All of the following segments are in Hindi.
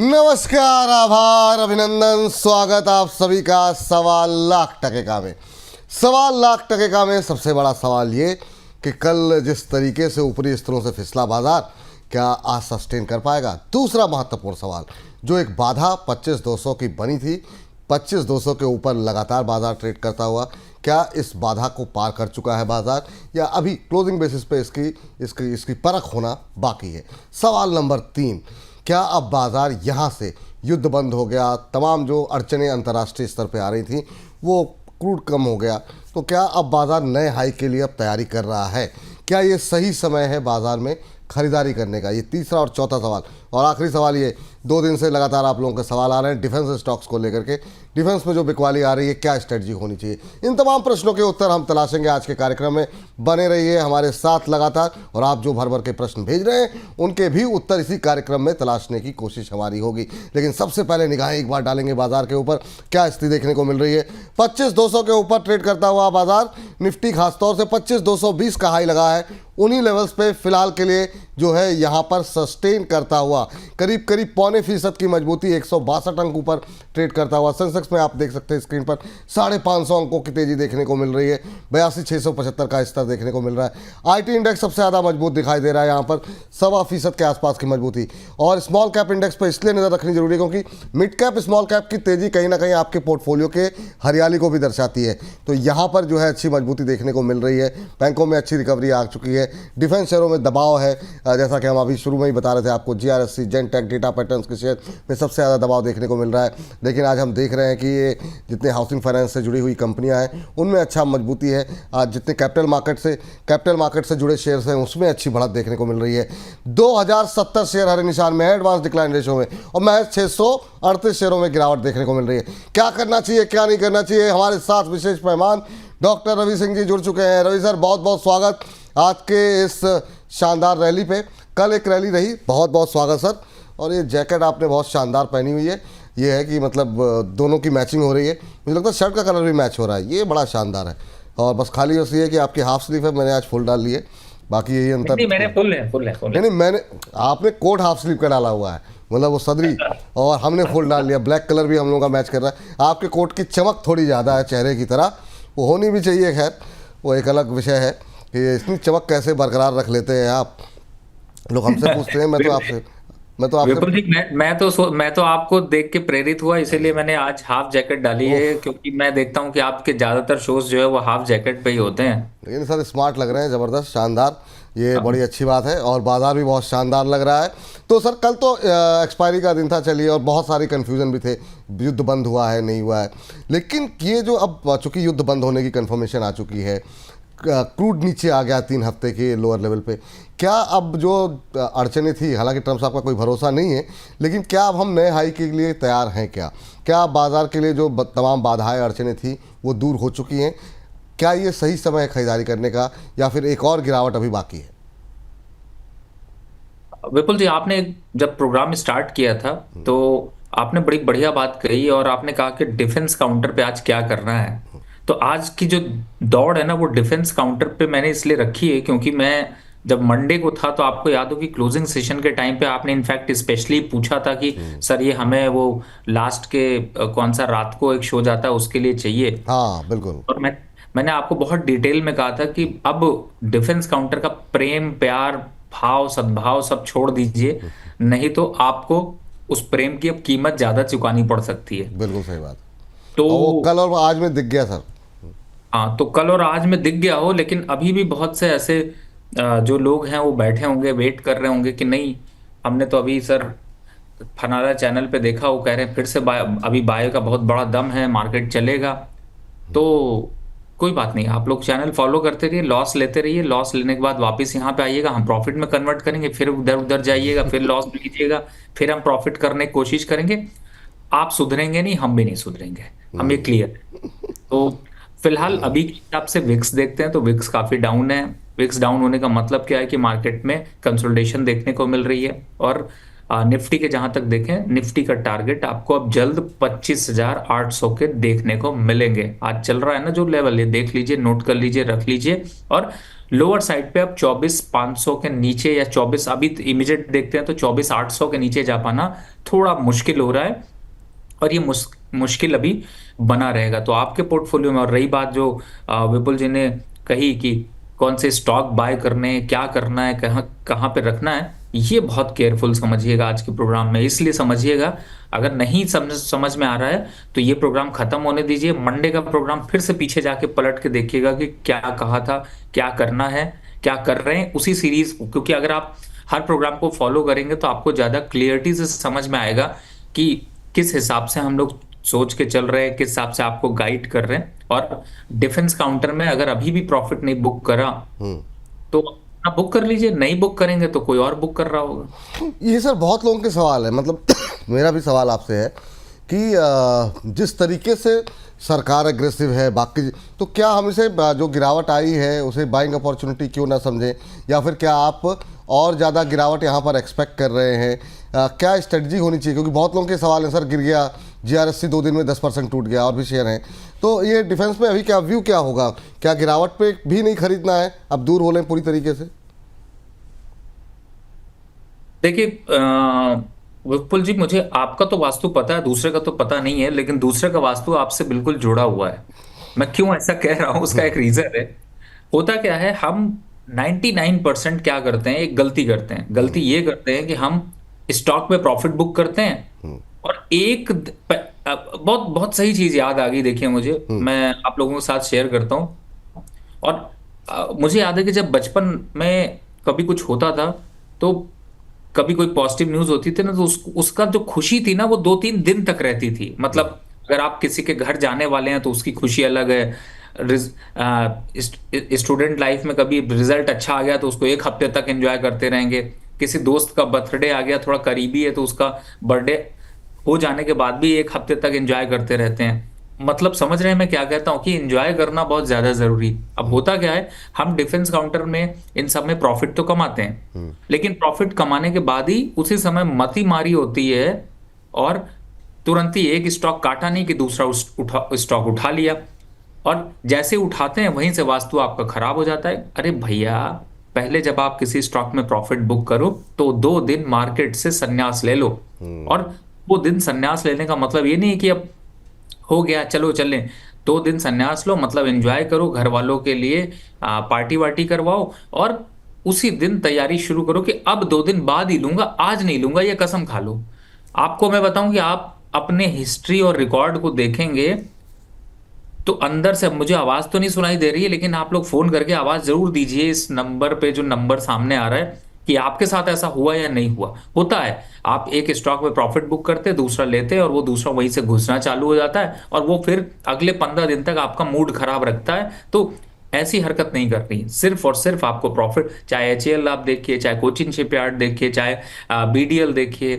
नमस्कार, आभार, अभिनंदन, स्वागत आप सभी का सवा लाख टके का में सबसे बड़ा सवाल ये कि कल जिस तरीके से ऊपरी स्तरों से फिसला बाजार, क्या आज सस्टेन कर पाएगा। दूसरा महत्वपूर्ण सवाल, जो एक बाधा 25,200 की बनी थी, 25,200 के ऊपर लगातार बाजार ट्रेड करता हुआ, क्या इस बाधा को पार कर चुका है बाजार या अभी क्लोजिंग बेसिस पे इसकी परख होना बाकी है। सवाल नंबर 3, क्या अब बाजार यहाँ से युद्ध बंद हो गया, तमाम जो अड़चनें अंतर्राष्ट्रीय स्तर पे आ रही थी वो क्रूड कम हो गया, तो क्या अब बाजार नए हाई के लिए अब तैयारी कर रहा है। क्या ये सही समय है बाजार में खरीदारी करने का। ये तीसरा और चौथा सवाल। और आखिरी सवाल, ये 2 दिन से लगातार आप लोगों के सवाल आ रहे हैं डिफेंस स्टॉक्स को लेकर के, डिफेंस में जो बिकवाली आ रही है, क्या स्ट्रेटजी होनी चाहिए। इन तमाम प्रश्नों के उत्तर हम तलाशेंगे आज के कार्यक्रम में। बने रहिए हमारे साथ लगातार, और आप जो भर भर के प्रश्न भेज रहे हैं उनके भी उत्तर इसी कार्यक्रम में तलाशने की कोशिश हमारी होगी। लेकिन सबसे पहले निगाहें एक बार डालेंगे बाजार के ऊपर, क्या स्थिति देखने को मिल रही है। 25,200 के ऊपर ट्रेड करता हुआ बाजार, निफ्टी खासतौर से 25,220 का हाई लगा है, उन्हीं लेवल्स पे फिलहाल के लिए जो है यहाँ पर सस्टेन करता हुआ करीब 0.25% की मजबूती 162 अंक ऊपर ट्रेड करता हुआ। सेंसेक्स में आप देख सकते हैं स्क्रीन पर 550 अंकों की तेजी देखने को मिल रही है, 82,675 का स्तर देखने को मिल रहा है। आईटी इंडेक्स सबसे ज़्यादा मजबूत दिखाई दे रहा है, यहाँ पर 1.25% के आसपास की मजबूती। और स्मॉल कैप इंडेक्स पर इसलिए नज़र रखनी जरूरी है क्योंकि मिड कैप स्मॉल कैप की तेजी कहीं ना कहीं आपके पोर्टफोलियो के हरियाली को भी दर्शाती है। तो यहाँ पर जो है अच्छी मजबूती देखने को मिल रही है, बैंकों में अच्छी रिकवरी आ चुकी है, डिफेंस शेयरों में दबाव है, जैसा कि हम अभी शुरू में ही बता रहे थे आपको, जीआरएससी, जेनटेक, डेटा पैटर्न्स के शेयर में सबसे ज़्यादा दबाव देखने को मिल रहा है। लेकिन आज हम देख रहे हैं कि ये जितने हाउसिंग फाइनेंस से जुड़ी हुई कंपनियां हैं उनमें अच्छा मजबूती है। आज जितने कैपिटल मार्केट से जुड़े शेयर्स हैं उसमें अच्छी बढ़त देखने को मिल रही है। 2070 शेयर हरे निशान में है एडवांस डिक्लाइन रेशो में, और महज 638 शेयरों में गिरावट देखने को मिल रही है। क्या करना चाहिए, क्या नहीं करना चाहिए, हमारे साथ विशेष मेहमान डॉक्टर रवि सिंह जी जुड़ चुके हैं। रवि सर, बहुत बहुत स्वागत आज के इस शानदार रैली पे। कल एक रैली रही, बहुत बहुत स्वागत सर। और ये जैकेट आपने बहुत शानदार पहनी हुई है, ये है कि मतलब दोनों की मैचिंग हो रही है, मुझे लगता है शर्ट का कलर भी मैच हो रहा है, ये बड़ा शानदार है। और बस खाली बस ये है कि आपकी हाफ स्लीव है, मैंने आज फुल डाल ली है, बाकी यही अंतर। नहीं, मैंने फुल है। नहीं, मैंने आपने कोट हाफ स्लीव का डाला हुआ है, मतलब वो सदरी, और हमने फुल डाल लिया। ब्लैक कलर भी हम लोगों का मैच कर रहा है। आपके कोट की चमक थोड़ी ज़्यादा है चेहरे की तरह, वो होनी भी चाहिए, खैर वो एक अलग विषय है कि इतनी चमक कैसे बरकरार रख लेते हैं आप। लोग हमसे पूछते हैं, मैं तो आपसे विपुल जी, मैं तो आपको देख के प्रेरित हुआ, इसीलिए मैंने आज हाफ जैकेट डाली है, क्योंकि मैं देखता हूँ कि आपके ज्यादातर शोज जो है वो हाफ जैकेट पे ही होते हैं। लेकिन सर स्मार्ट लग रहे हैं, ज़बरदस्त, शानदार, ये बड़ी अच्छी बात है। और बाजार भी बहुत शानदार लग रहा है। तो सर कल तो एक्सपायरी का दिन था, चलिए, और बहुत सारी कन्फ्यूज़न भी थे, युद्ध बंद हुआ है नहीं हुआ है। लेकिन ये जो अब चूँकि युद्ध बंद होने की कन्फर्मेशन आ चुकी है, क्रूड नीचे आ गया 3 हफ्ते के लोअर लेवल पे, क्या अब जो अड़चनें थी, हालांकि ट्रम्प साहब का कोई भरोसा नहीं है, लेकिन क्या अब हम नए हाई के लिए तैयार हैं क्या बाजार के लिए जो तमाम बाधाएं अड़चनें थी वो दूर हो चुकी हैं। क्या ये सही समय है खरीदारी करने का, या फिर एक और गिरावट अभी बाकी है। विपुल जी, आपने जब प्रोग्राम स्टार्ट किया था तो आपने बड़ी बढ़िया बात कही, और आपने कहा कि डिफेंस काउंटर पे आज क्या करना है। तो आज की जो दौड़ है ना, वो डिफेंस काउंटर पे मैंने इसलिए रखी है क्योंकि मैं जब मंडे को था तो आपको याद हो कि क्लोजिंग सेशन के टाइम पे आपने इनफैक्ट स्पेशली पूछा था कि सर ये हमें वो लास्ट के कौन सा रात को एक शो जाता है उसके लिए चाहिए। हाँ बिल्कुल। और मैंने आपको बहुत डिटेल में कहा था कि अब डिफेंस काउंटर का प्रेम, प्यार, भाव, सद्भाव सब छोड़ दीजिए, नहीं तो आपको उस प्रेम की अब कीमत ज्यादा चुकानी पड़ सकती है। बिल्कुल सही बात। तो और वो कल और आज में दिख गया सर। हाँ, तो कल और आज में दिख गया हो, लेकिन अभी भी बहुत से ऐसे जो लोग हैं वो बैठे होंगे, वेट कर रहे होंगे कि नहीं, हमने तो अभी सर फनारा चैनल पे देखा, वो कह रहे हैं फिर से अभी बाय का बहुत बड़ा दम है, मार्केट चलेगा। तो कोई बात नहीं, आप लोग चैनल फॉलो करते रहिए, लॉस लेते रहिए, लॉस लेने के बाद वापस यहाँ पे आइएगा, हम प्रॉफिट में कन्वर्ट करेंगे, फिर उधर उधर जाइएगा, फिर लॉस लीजिएगा, फिर हम प्रॉफिट करने की कोशिश करेंगे। आप सुधरेंगे नहीं, हम भी नहीं सुधरेंगे, हम ये क्लियर है। तो फिलहाल अभी के हिसाब से विक्स देखते हैं तो विक्स काफी डाउन है। विक्स डाउन होने का मतलब क्या है कि मार्केट में कंसोलिडेशन देखने को मिल रही है। और निफ्टी के जहां तक देखें, निफ्टी का टारगेट आपको अब जल्द 25,800 के देखने को मिलेंगे। आज चल रहा है ना जो लेवल, ये देख लीजिए, नोट कर लीजिए, रख लीजिए। और लोअर साइड पे अब 24,500 के नीचे या 24, अभी इमीडिएट देखते हैं तो 24,800 के नीचे जा पाना थोड़ा मुश्किल हो रहा है, और ये मुश्किल अभी बना रहेगा। तो आपके पोर्टफोलियो में, और रही बात जो विपुल जी ने कही कि कौन से स्टॉक बाय करने हैं, क्या करना है, कहाँ कहाँ पे रखना है, ये बहुत केयरफुल समझिएगा आज के प्रोग्राम में। इसलिए समझिएगा, अगर नहीं समझ में आ रहा है तो ये प्रोग्राम खत्म होने दीजिए, मंडे का प्रोग्राम फिर से पीछे जाके पलट के देखिएगा कि क्या कहा था, क्या करना है, क्या कर रहे हैं, उसी सीरीज। क्योंकि अगर आप हर प्रोग्राम को फॉलो करेंगे तो आपको ज्यादा क्लियरिटी से समझ में आएगा कि किस हिसाब से हम लोग सोच के चल रहे हैं, किस हिसाब से आपको गाइड कर रहे हैं। और डिफेंस काउंटर में अगर अभी भी प्रॉफिट नहीं बुक करा तो आप बुक कर लीजिए, नहीं बुक करेंगे तो कोई और बुक कर रहा होगा। ये सर बहुत लोगों के सवाल है, मतलब मेरा भी सवाल आपसे है कि जिस तरीके से सरकार एग्रेसिव है बाकी, तो क्या हम इसे जो गिरावट आई है उसे बाइंग अपॉर्चुनिटी क्यों ना समझें, या फिर क्या आप और ज़्यादा गिरावट यहाँ पर एक्सपेक्ट कर रहे हैं? क्या स्ट्रेटजी होनी चाहिए? क्योंकि बहुत लोगों के सवाल हैं, सर गिर गया जीआरएससी 2 दिन में 10% टूट गया, और भी शेयर हैं, तो ये डिफेंस में अभी क्या व्यू क्या होगा? क्या गिरावट पे भी नहीं खरीदना है, अब दूर हो लें पूरी तरीके से? देखिए विपुल जी, मुझे आपका तो वास्तु पता है, दूसरे का तो पता नहीं है, लेकिन दूसरे का वास्तु आपसे बिल्कुल जुड़ा हुआ है। मैं क्यों ऐसा कह रहा हूं उसका एक रीजन है। होता क्या है, हम 99% क्या करते हैं, एक गलती करते हैं। गलती ये करते हैं कि हम स्टॉक में प्रॉफिट बुक करते हैं, और बहुत बहुत सही चीज याद आ गई, देखिए मुझे, मैं आप लोगों के साथ शेयर करता हूँ। और मुझे याद है कि जब बचपन में कभी कुछ होता था, तो कभी कोई पॉजिटिव न्यूज होती थी ना, तो उसका जो खुशी थी ना, वो 2-3 दिन तक रहती थी। मतलब अगर आप किसी के घर जाने वाले हैं तो उसकी खुशी अलग है। स्टूडेंट लाइफ में कभी रिजल्ट अच्छा आ गया तो उसको 1 हफ्ते तक एंजॉय करते रहेंगे। किसी दोस्त का बर्थडे आ गया, थोड़ा करीबी है, तो उसका बर्थडे हो जाने के बाद भी 1 हफ्ते तक एंजॉय करते रहते हैं। मतलब समझ रहे हैं मैं क्या कहता हूँ, कि एंजॉय करना बहुत ज्यादा जरूरी। अब होता क्या है, हम डिफेंस काउंटर में इन सब में प्रॉफिट तो कमाते हैं, लेकिन प्रॉफिट कमाने के बाद ही उसी समय मती मारी होती है, और तुरंत ही एक स्टॉक काटा नहीं कि दूसरा स्टॉक उठा लिया, और जैसे उठाते हैं वहीं से वास्तु आपका खराब हो जाता है। अरे भैया, पहले जब आप किसी स्टॉक में प्रॉफिट बुक करो तो 2 दिन मार्केट से संन्यास ले लो। और वो दिन संन्यास लेने का मतलब ये नहीं है कि अब हो गया चलो चलें। 2 दिन संन्यास लो, मतलब एंजॉय करो, घर वालों के लिए पार्टी वार्टी करवाओ, और उसी दिन तैयारी शुरू करो कि अब 2 दिन बाद ही लूंगा, आज नहीं लूंगा, ये कसम खा लो। आपको मैं बताऊं कि आप अपने हिस्ट्री और रिकॉर्ड को देखेंगे तो अंदर से, अब मुझे आवाज तो नहीं सुनाई दे रही है, लेकिन आप लोग फोन करके आवाज जरूर दीजिए इस नंबर पे, जो नंबर सामने आ रहा है, कि आपके साथ ऐसा हुआ या नहीं हुआ। होता है, आप एक स्टॉक में प्रॉफिट बुक करते, दूसरा लेते, और वो दूसरा वहीं से घुसना चालू हो जाता है, और वो फिर अगले 15 दिन तक आपका मूड खराब रखता है। तो ऐसी हरकत नहीं करनी। सिर्फ और सिर्फ आपको प्रॉफिट, चाहे एचएएल आप देखिए, चाहे कोचिन शिपयार्ड देखिए, चाहे बीडीएल देखिए,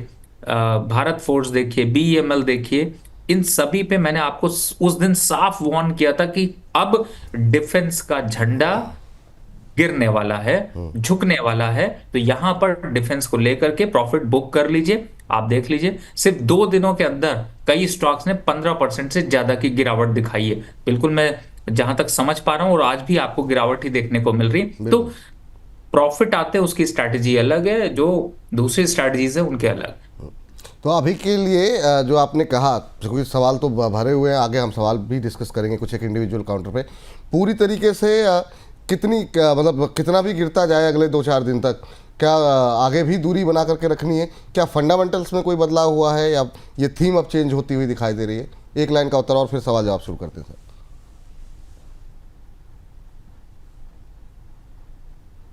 भारत फोर्स देखिए, बीईएमएल देखिए, इन सभी पे मैंने आपको उस दिन साफ वार्न किया था कि अब डिफेंस का झंडा गिरने वाला है, झुकने वाला है। तो यहां पर डिफेंस को लेकर के प्रॉफिट बुक कर लीजिए। आप देख लीजिए, सिर्फ 2 दिनों के अंदर कई स्टॉक्स ने 15% से ज्यादा की गिरावट दिखाई है। बिल्कुल, मैं जहां तक समझ पा रहा हूं, और आज भी आपको गिरावट ही देखने को मिल रही है। तो प्रॉफिट आते हैं, उसकी स्ट्रैटेजी अलग है, जो दूसरी स्ट्रैटेजीज है उनके अलग। तो अभी के लिए जो आपने कहा, क्योंकि सवाल तो भरे हुए हैं, आगे हम सवाल भी डिस्कस करेंगे कुछ एक इंडिविजुअल काउंटर पे। पूरी तरीके से कितनी मतलब कितना भी गिरता जाए अगले 2-4 दिन तक, क्या आगे भी दूरी बना करके रखनी है? क्या फंडामेंटल्स में कोई बदलाव हुआ है, या ये थीम अब चेंज होती हुई दिखाई दे रही है? एक लाइन का उत्तर और फिर सवाल जवाब शुरू करते हैं सर।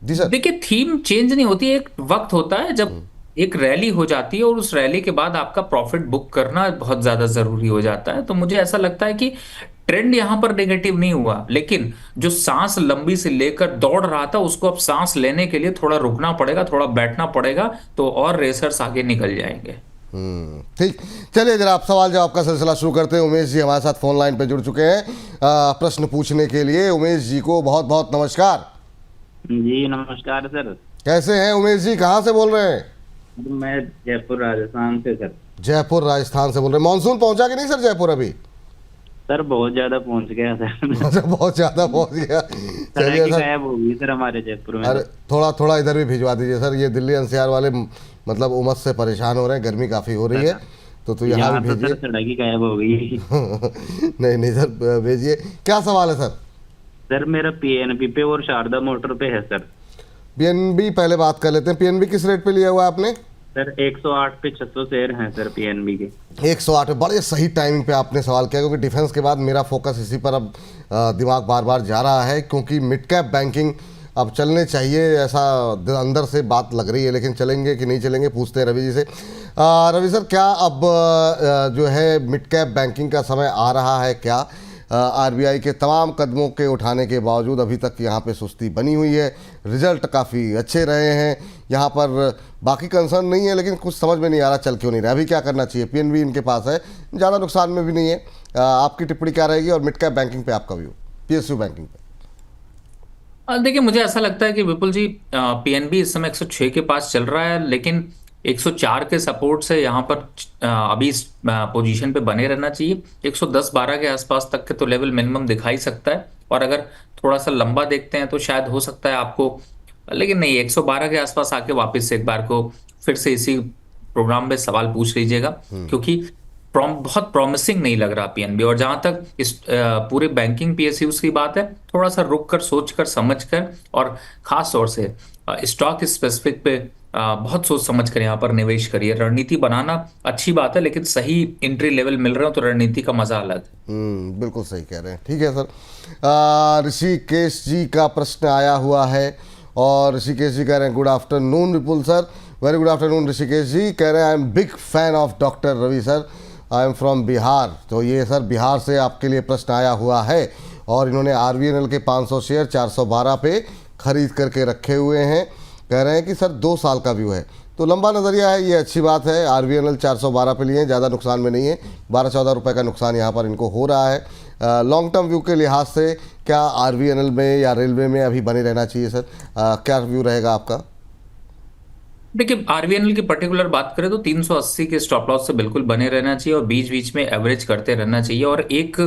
जी सर। देखिए, थीम चेंज नहीं होती, एक वक्त होता है जब एक रैली हो जाती है, और उस रैली के बाद आपका प्रॉफिट बुक करना बहुत ज्यादा जरूरी हो जाता है। तो मुझे ऐसा लगता है कि ट्रेंड यहां पर नेगेटिव नहीं हुआ, लेकिन जो सांस लंबी से लेकर दौड़ रहा था, उसको अब सांस लेने के लिए थोड़ा रुकना पड़ेगा, थोड़ा बैठना पड़ेगा, तो और रेसर्स आगे निकल जाएंगे। ठीक, चलिए जरा आप सवाल जवाब का सिलसिला शुरू करते हैं। उमेश जी हमारे साथ फोन लाइन पे जुड़ चुके हैं प्रश्न पूछने के लिए। उमेश जी को बहुत बहुत नमस्कार। जी नमस्कार सर। कैसे हैं उमेश जी, कहाँ से बोल रहे हैं? मैं जयपुर राजस्थान से सर। जयपुर राजस्थान से बोल रहे हैं। मानसून पहुंचा कि नहीं सर जयपुर अभी? सर बहुत ज्यादा पहुंच गया सर। अच्छा, बहुत ज्यादा पहुंच गया। चलिए सड़क सर, गायब हो गई सर हमारे जयपुर में। अरे थोड़ा थोड़ा इधर भी भिजवा दीजिए सर, ये दिल्ली एनसीआर वाले मतलब उमस से परेशान हो रहे हैं, गर्मी काफ़ी हो रही है, तो यहाँ यहाँ भी तो सर भेजिए। सड़क ही गायब हो गई। नहीं नहीं सर, भेजिए। क्या सवाल है सर? सर मेरा पीएनबी पे और शारदा मोटर पे है सर। पीएनबी पहले बात कर लेते हैं। पीएनबी किस रेट पे लिया हुआ है आपने? सर 108 पे 600 शेयर हैं सर पीएनबी के। 108। बड़े सही टाइमिंग पे आपने सवाल किया, क्योंकि डिफेंस के बाद मेरा फोकस इसी पर अब दिमाग बार बार जा रहा है, क्योंकि मिड कैप बैंकिंग अब चलने चाहिए, ऐसा अंदर से बात लग रही है, लेकिन चलेंगे कि नहीं चलेंगे पूछते हैं रवि जी से। रवि सर, क्या अब जो है मिड कैप बैंकिंग का समय आ रहा है क्या? आरबीआई के तमाम कदमों के उठाने के बावजूद अभी तक यहाँ पे सुस्ती बनी हुई है, रिजल्ट काफ़ी अच्छे रहे हैं, यहाँ पर बाकी कंसर्न नहीं है, लेकिन कुछ समझ में नहीं आ रहा चल क्यों नहीं रहा, अभी क्या करना चाहिए? पीएनबी इनके पास है, ज़्यादा नुकसान में भी नहीं है। आपकी टिप्पणी क्या रहेगी, और मिड कैप बैंकिंग पे आपका व्यू, पीएसयू बैंकिंग पे? देखिए, मुझे ऐसा लगता है कि विपुल जी, पीएनबी इस समय 106 के पास चल रहा है, लेकिन 104 के सपोर्ट से यहाँ पर अभी इस पोजीशन पे बने रहना चाहिए। 110-12 के आसपास तक के तो लेवल मिनिमम दिखाई सकता है, और अगर थोड़ा सा लंबा देखते हैं तो शायद हो सकता है आपको, लेकिन नहीं, 112 के आसपास आके वापस से एक बार को फिर से इसी प्रोग्राम में सवाल पूछ लीजिएगा, क्योंकि बहुत प्रॉमिसिंग नहीं लग रहा पीएनबी। और जहां तक इस पूरे बैंकिंग पीएसयूज की बात है, थोड़ा सा रुक कर, सोच कर, समझ कर, और खास तौर से स्टॉक स्पेसिफिक पे बहुत सोच समझ कर यहाँ पर निवेश करिए। रणनीति बनाना अच्छी बात है, लेकिन सही एंट्री लेवल मिल रहे हो तो रणनीति का मजा अलग है। बिल्कुल सही कह रहे हैं। ठीक है सर, ऋषिकेश जी का प्रश्न आया हुआ है, और ऋषिकेश जी कह रहे हैं good afternoon Vipul sir. Very good afternoon Rishikesh ji. कह रहे हैं I am big fan of doctor Ravi sir, I am from Bihar. तो ये सर बिहार से आपके लिए प्रश्न आया हुआ है, और इन्होंने आरवीएनएल के 500 शेयर 412 पे खरीद करके रखे हुए हैं। कह रहे हैं कि सर 2 साल का व्यू है, तो लंबा नज़रिया है, ये अच्छी बात है। आरवीएनएल 412 पे लिए हैं, ज़्यादा नुकसान में नहीं है, 12-14 रुपये का नुकसान यहाँ पर इनको हो रहा है। लॉन्ग टर्म व्यू के लिहाज से क्या आरवीएनएल में या रेलवे में अभी बने रहना चाहिए सर? क्या व्यू रहेगा आपका? देखिए, आरवीएनएल की पर्टिकुलर बात करें तो 380 के स्टॉप लॉस से बिल्कुल बने रहना चाहिए, और बीच बीच में एवरेज करते रहना चाहिए। और एक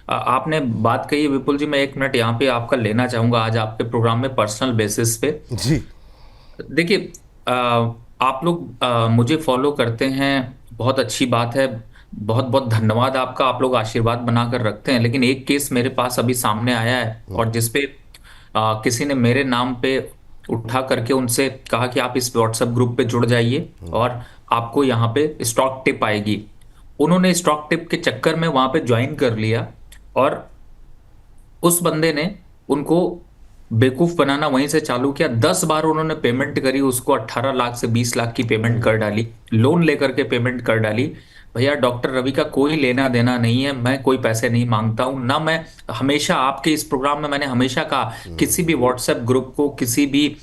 आपने बात कही है विपुल जी, मैं 1 मिनट यहाँ पे आपका लेना चाहूंगा आज आपके प्रोग्राम में पर्सनल बेसिस पे। जी। देखिए, आप लोग मुझे फॉलो करते हैं, बहुत अच्छी बात है, बहुत बहुत धन्यवाद आपका, आप लोग आशीर्वाद बनाकर रखते हैं। लेकिन एक केस मेरे पास अभी सामने आया है, और जिसपे किसी ने मेरे नाम पे उठा करके उनसे कहा कि आप इस व्हाट्सएप ग्रुप पे जुड़ जाइए और आपको यहाँ पे स्टॉक टिप आएगी। उन्होंने स्टॉक टिप के चक्कर में वहां पे ज्वाइन कर लिया, और उस बंदे ने उनको बेवकूफ बनाना वहीं से चालू किया। 10 बार उन्होंने पेमेंट करी, उसको 18 लाख से 20 लाख की पेमेंट कर डाली, लोन लेकर के पेमेंट कर डाली। भैया, डॉक्टर रवि का कोई लेना देना नहीं है, मैं कोई पैसे नहीं मांगता हूं ना। मैं हमेशा आपके इस प्रोग्राम में मैंने हमेशा कहा, किसी भी व्हाट्सएप ग्रुप को, किसी भी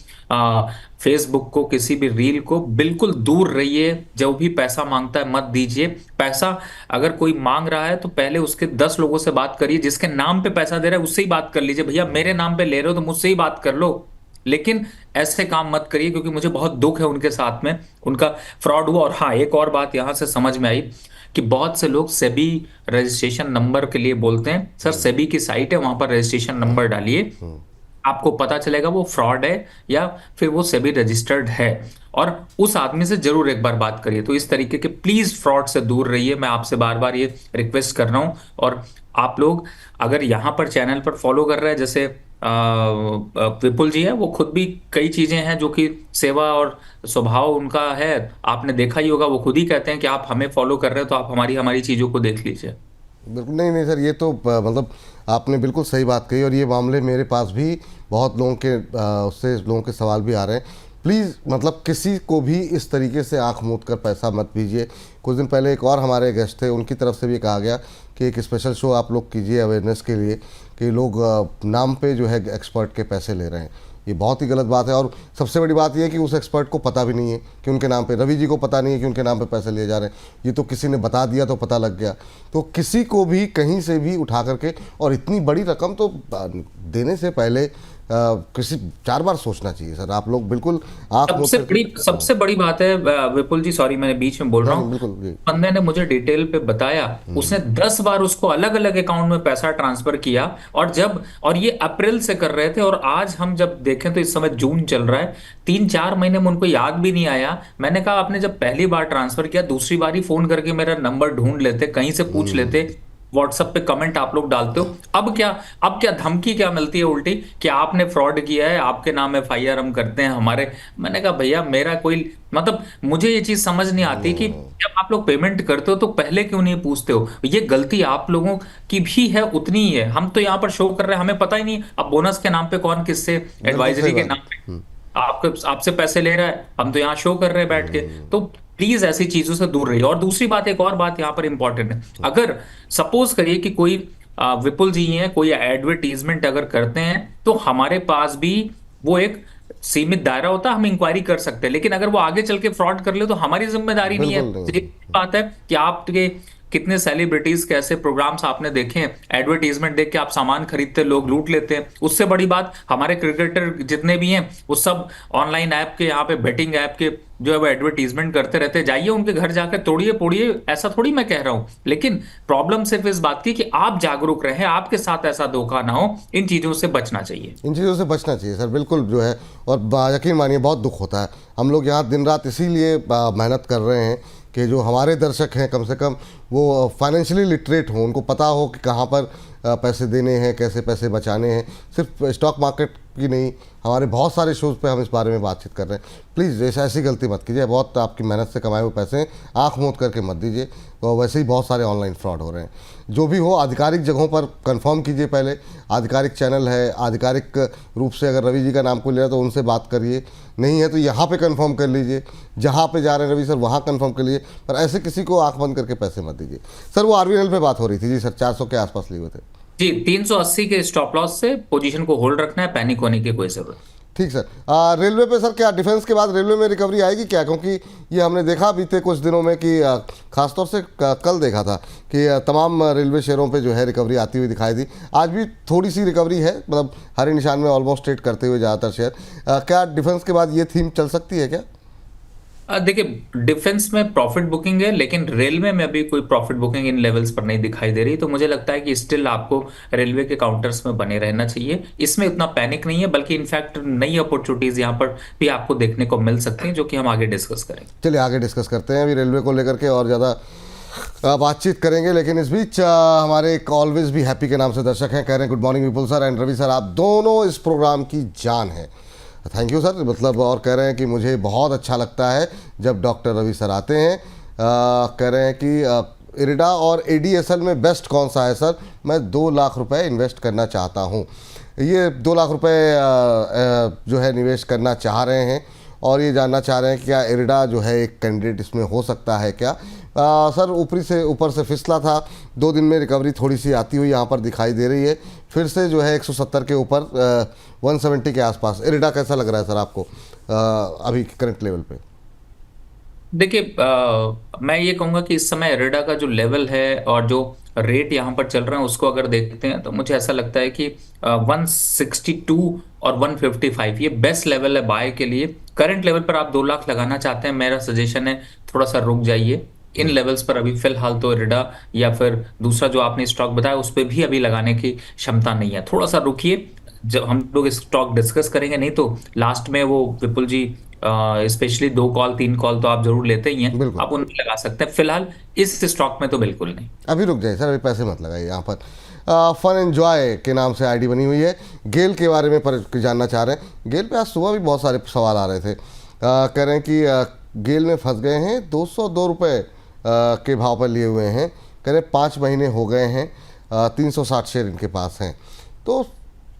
फेसबुक को, किसी भी रील को बिल्कुल दूर रहिए। जो भी पैसा मांगता है मत दीजिए। पैसा अगर कोई मांग रहा है तो पहले उसके 10 लोगों से बात करिए, जिसके नाम पे पैसा दे रहा है उससे ही बात कर लीजिए। भैया, मेरे नाम पे ले रहे हो तो मुझसे ही बात कर लो, लेकिन ऐसे काम मत करिए, क्योंकि मुझे बहुत दुख है उनके साथ में, उनका फ्रॉड हुआ। और हाँ, एक और बात यहां से समझ में आई कि बहुत से लोग सेबी रजिस्ट्रेशन नंबर के लिए बोलते हैं। सर, सेबी की साइट है, वहां पर रजिस्ट्रेशन नंबर डालिए, आपको पता चलेगा वो फ्रॉड है या फिर वो सेबी रजिस्टर्ड है, और उस आदमी से जरूर एक बार बात करिए। तो इस तरीके के प्लीज फ्रॉड से दूर रहिए, मैं आपसे बार बार ये रिक्वेस्ट कर रहा हूं। और आप लोग अगर यहाँ पर चैनल पर फॉलो कर रहे हैं, जैसे विपुल जी है, वो खुद भी कई चीजें हैं जो कि सेवा और स्वभाव उनका है, आपने देखा ही होगा, वो खुद ही कहते हैं कि आप हमें फॉलो कर रहे हो तो आप हमारी हमारी चीजों को देख लीजिए। बिल्कुल नहीं नहीं सर, ये तो मतलब आपने बिल्कुल सही बात कही, और ये मामले मेरे पास भी बहुत लोगों के उससे लोगों के सवाल भी आ रहे हैं। प्लीज़ मतलब किसी को भी इस तरीके से आंख मूंद कर पैसा मत दीजिए। कुछ दिन पहले एक और हमारे गेस्ट थे, उनकी तरफ से भी कहा गया कि एक स्पेशल शो आप लोग कीजिए अवेयरनेस के लिए, कि लोग नाम पे जो है एक्सपर्ट के पैसे ले रहे हैं। ये बहुत ही गलत बात है, और सबसे बड़ी बात यह है कि उस एक्सपर्ट को पता भी नहीं है कि उनके नाम पे, रवि जी को पता नहीं है कि उनके नाम पे पैसे लिए जा रहे हैं। ये तो किसी ने बता दिया तो पता लग गया। तो किसी को भी कहीं से भी उठा करके, और इतनी बड़ी रकम तो देने से पहले किसी 4 बार सोचना चाहिए सर। आप लोग बिल्कुल आंख मूंद करके। सबसे बड़ी बात है विपुल जी, सॉरी मैंने बीच में बोल रहा नहीं नहीं, हूँ। बिल्कुल जी। बंदे ने मुझे डिटेल पे बताया, उसने 10 बार उसको अलग अलग अकाउंट में पैसा ट्रांसफर किया, और ये अप्रैल से कर रहे थे, और आज हम जब देखें तो इस समय जून चल रहा है। 3-4 महीने में उनको याद भी नहीं आया। मैंने कहा आपने जब पहली बार ट्रांसफर किया, दूसरी बार ही फोन करके मेरा नंबर ढूंढ लेते, कहीं से पूछ लेते। व्हाट्सएप पे कमेंट आप लोग डालते हो, अब क्या धमकी क्या मिलती है उल्टी कि आपने फ्रॉड किया है, आपके नाम एफआईआर हम करते हैं हमारे। मैंने कहा भैया मेरा कोई मतलब, मुझे ये चीज समझ नहीं आती कि जब आप लोग पेमेंट करते हो तो पहले क्यों नहीं पूछते हो। ये गलती आप लोगों की भी है, उतनी ही है। हम तो यहाँ पर शो कर रहे हैं, हमें पता ही नहीं अब बोनस के नाम पे कौन किससे, बिल्कुल सही एडवाइजरी के बात नाम है। पे आपसे पैसे ले रहा है, हम तो यहाँ शो कर रहे हैं बैठ के। तो प्लीज ऐसी चीजों से दूर रहिए। और दूसरी बात, एक और बात यहाँ पर इंपॉर्टेंट है। अगर सपोज करिए कि कोई विपुल जी हैं, कोई एडवर्टीजमेंट अगर करते हैं, तो हमारे पास भी वो एक सीमित दायरा होता है, हम इंक्वायरी कर सकते हैं। लेकिन अगर वो आगे चल के फ्रॉड कर ले तो हमारी जिम्मेदारी नहीं है। बिल्कुल तो ये नहीं। बात है कि आपके कितने सेलिब्रिटीज के ऐसे प्रोग्राम्स आपने देखे हैं, एडवर्टीजमेंट देख के आप सामान खरीदते, लोग लूट लेते हैं। उससे बड़ी बात, हमारे क्रिकेटर जितने भी हैं वो सब ऑनलाइन ऐप के, यहाँ पे बेटिंग ऐप के जो है वो एडवर्टीजमेंट करते रहते हैं। जाइए उनके घर जाकर तोड़िए पोड़िए, ऐसा थोड़ी मैं कह रहा हूं। लेकिन प्रॉब्लम सिर्फ इस बात की कि आप जागरूक रहें, आपके साथ ऐसा धोखा ना हो। इन चीजों से बचना चाहिए। इन चीज़ों से बचना चाहिए सर, बिल्कुल जो है। और यकीन मानिए बहुत दुख होता है। हम लोग यहाँ दिन रात इसीलिए मेहनत कर रहे हैं कि जो हमारे दर्शक हैं कम से कम वो फाइनेंशियली लिटरेट हों, उनको पता हो कि कहाँ पर पैसे देने हैं, कैसे पैसे बचाने हैं। सिर्फ स्टॉक मार्केट की नहीं, हमारे बहुत सारे शोज़ पे हम इस बारे में बातचीत कर रहे हैं। प्लीज़ ऐसी गलती मत कीजिए। बहुत आपकी मेहनत से कमाए हुए पैसे हैं, आँख मूंद करके मत दीजिए। तो वैसे ही बहुत सारे ऑनलाइन फ्रॉड हो रहे हैं। जो भी हो, आधिकारिक जगहों पर कंफर्म कीजिए पहले। आधिकारिक चैनल है, आधिकारिक रूप से अगर रवि जी का नाम कोई ले रहा है तो उनसे बात करिए। नहीं है तो यहाँ पे कंफर्म कर लीजिए, जहाँ पे जा रहे हैं रवि सर वहाँ कंफर्म कर लीजिए। पर ऐसे किसी को आंख बंद करके पैसे मत दीजिए। सर वो आरबीएनएल पे बात हो रही थी जी सर, 400 के आसपास लिए हुए थे जी, 380 के स्टॉप लॉस से पोजीशन को होल्ड रखना है, पैनिक होने की कोई जरूरत नहीं। ठीक सर। रेलवे पे सर क्या डिफेंस के बाद रेलवे में रिकवरी आएगी क्या? क्योंकि ये हमने देखा बीते कुछ दिनों में कि खासतौर से कल देखा था कि तमाम रेलवे शेयरों पे जो है रिकवरी आती हुई दिखाई दी। आज भी थोड़ी सी रिकवरी है, मतलब हरे निशान में ऑलमोस्ट ट्रेड करते हुए ज़्यादातर शेयर। क्या डिफेंस के बाद ये थीम चल सकती है क्या? देखिए, डिफेंस में प्रॉफिट बुकिंग है, लेकिन रेलवे में अभी कोई प्रॉफिट बुकिंग इन लेवल्स पर नहीं दिखाई दे रही। तो मुझे लगता है कि स्टिल आपको रेलवे के काउंटर्स में बने रहना चाहिए। इसमें उतना पैनिक नहीं है, बल्कि इनफैक्ट नई अपॉर्चुनिटीज यहाँ पर भी आपको देखने को मिल सकती हैं, जो कि हम आगे डिस्कस करेंगे। चलिए आगे डिस्कस करते हैं। अभी रेलवे को लेकर के और ज़्यादा बातचीत करेंगे, लेकिन इस बीच हमारे एक ऑलवेज भी हैप्पी के नाम से दर्शक हैं, कह रहे हैं good morning Vipul sir and Ravi sir, आप दोनों इस प्रोग्राम की जान है। Thank you sir. मतलब और कह रहे हैं कि मुझे बहुत अच्छा लगता है जब डॉक्टर रवि सर आते हैं। कह रहे हैं कि इरिडा और एडीएसएल में बेस्ट कौन सा है सर? मैं 2 लाख रुपए इन्वेस्ट करना चाहता हूँ। ये 2 लाख रुपए जो है निवेश करना चाह रहे हैं और ये जानना चाह रहे हैं कि क्या इरिडा जो है एक कैंडिडेट इसमें हो सकता है क्या? सर ऊपर से फिसला था, 2 दिन में रिकवरी थोड़ी सी आती हुई यहाँ पर दिखाई दे रही है। फिर से जो है 170 के ऊपर 170 के आसपास। इरिडा कैसा लग रहा है सर आपको अभी करंट लेवल पे? देखिए, मैं ये कहूंगा कि इस समय इरिडा का जो लेवल है और जो रेट यहाँ पर चल रहे हैं उसको अगर देखते हैं तो मुझे ऐसा लगता है कि 162 और 155 ये बेस्ट लेवल है बाय के लिए। करंट लेवल पर आप 2 लाख लगाना चाहते हैं, मेरा सजेशन है थोड़ा सा रुक जाइए इन लेवल्स पर। अभी फिलहाल तो इरिडा या फिर दूसरा जो आपने स्टॉक बताया उस पर भी अभी लगाने की क्षमता नहीं है। थोड़ा सा रुकिए, जब हम लोग स्टॉक डिस्कस करेंगे। नहीं तो लास्ट में वो विपुल जी स्पेशली 2 कॉल 3 कॉल तो आप जरूर लेते ही हैं, बिल्कुल। आप उनमें लगा सकते हैं। फिलहाल इस स्टॉक में तो बिल्कुल नहीं। अभी रुक जाइए सर, अभी पैसे मत लगाइए। यहाँ पर फन एंजॉय के नाम से आईडी बनी हुई है, गेल के बारे में जानना चाह रहे हैं। गेल पे आज सुबह भी बहुत सारे सवाल आ रहे थे। कह रहे हैं कि गेल में फंस गए हैं, 202 रुपये के भाव पर लिए हुए हैं। कह रहे 5 महीने हो गए हैं, 360 शेयर इनके पास हैं। तो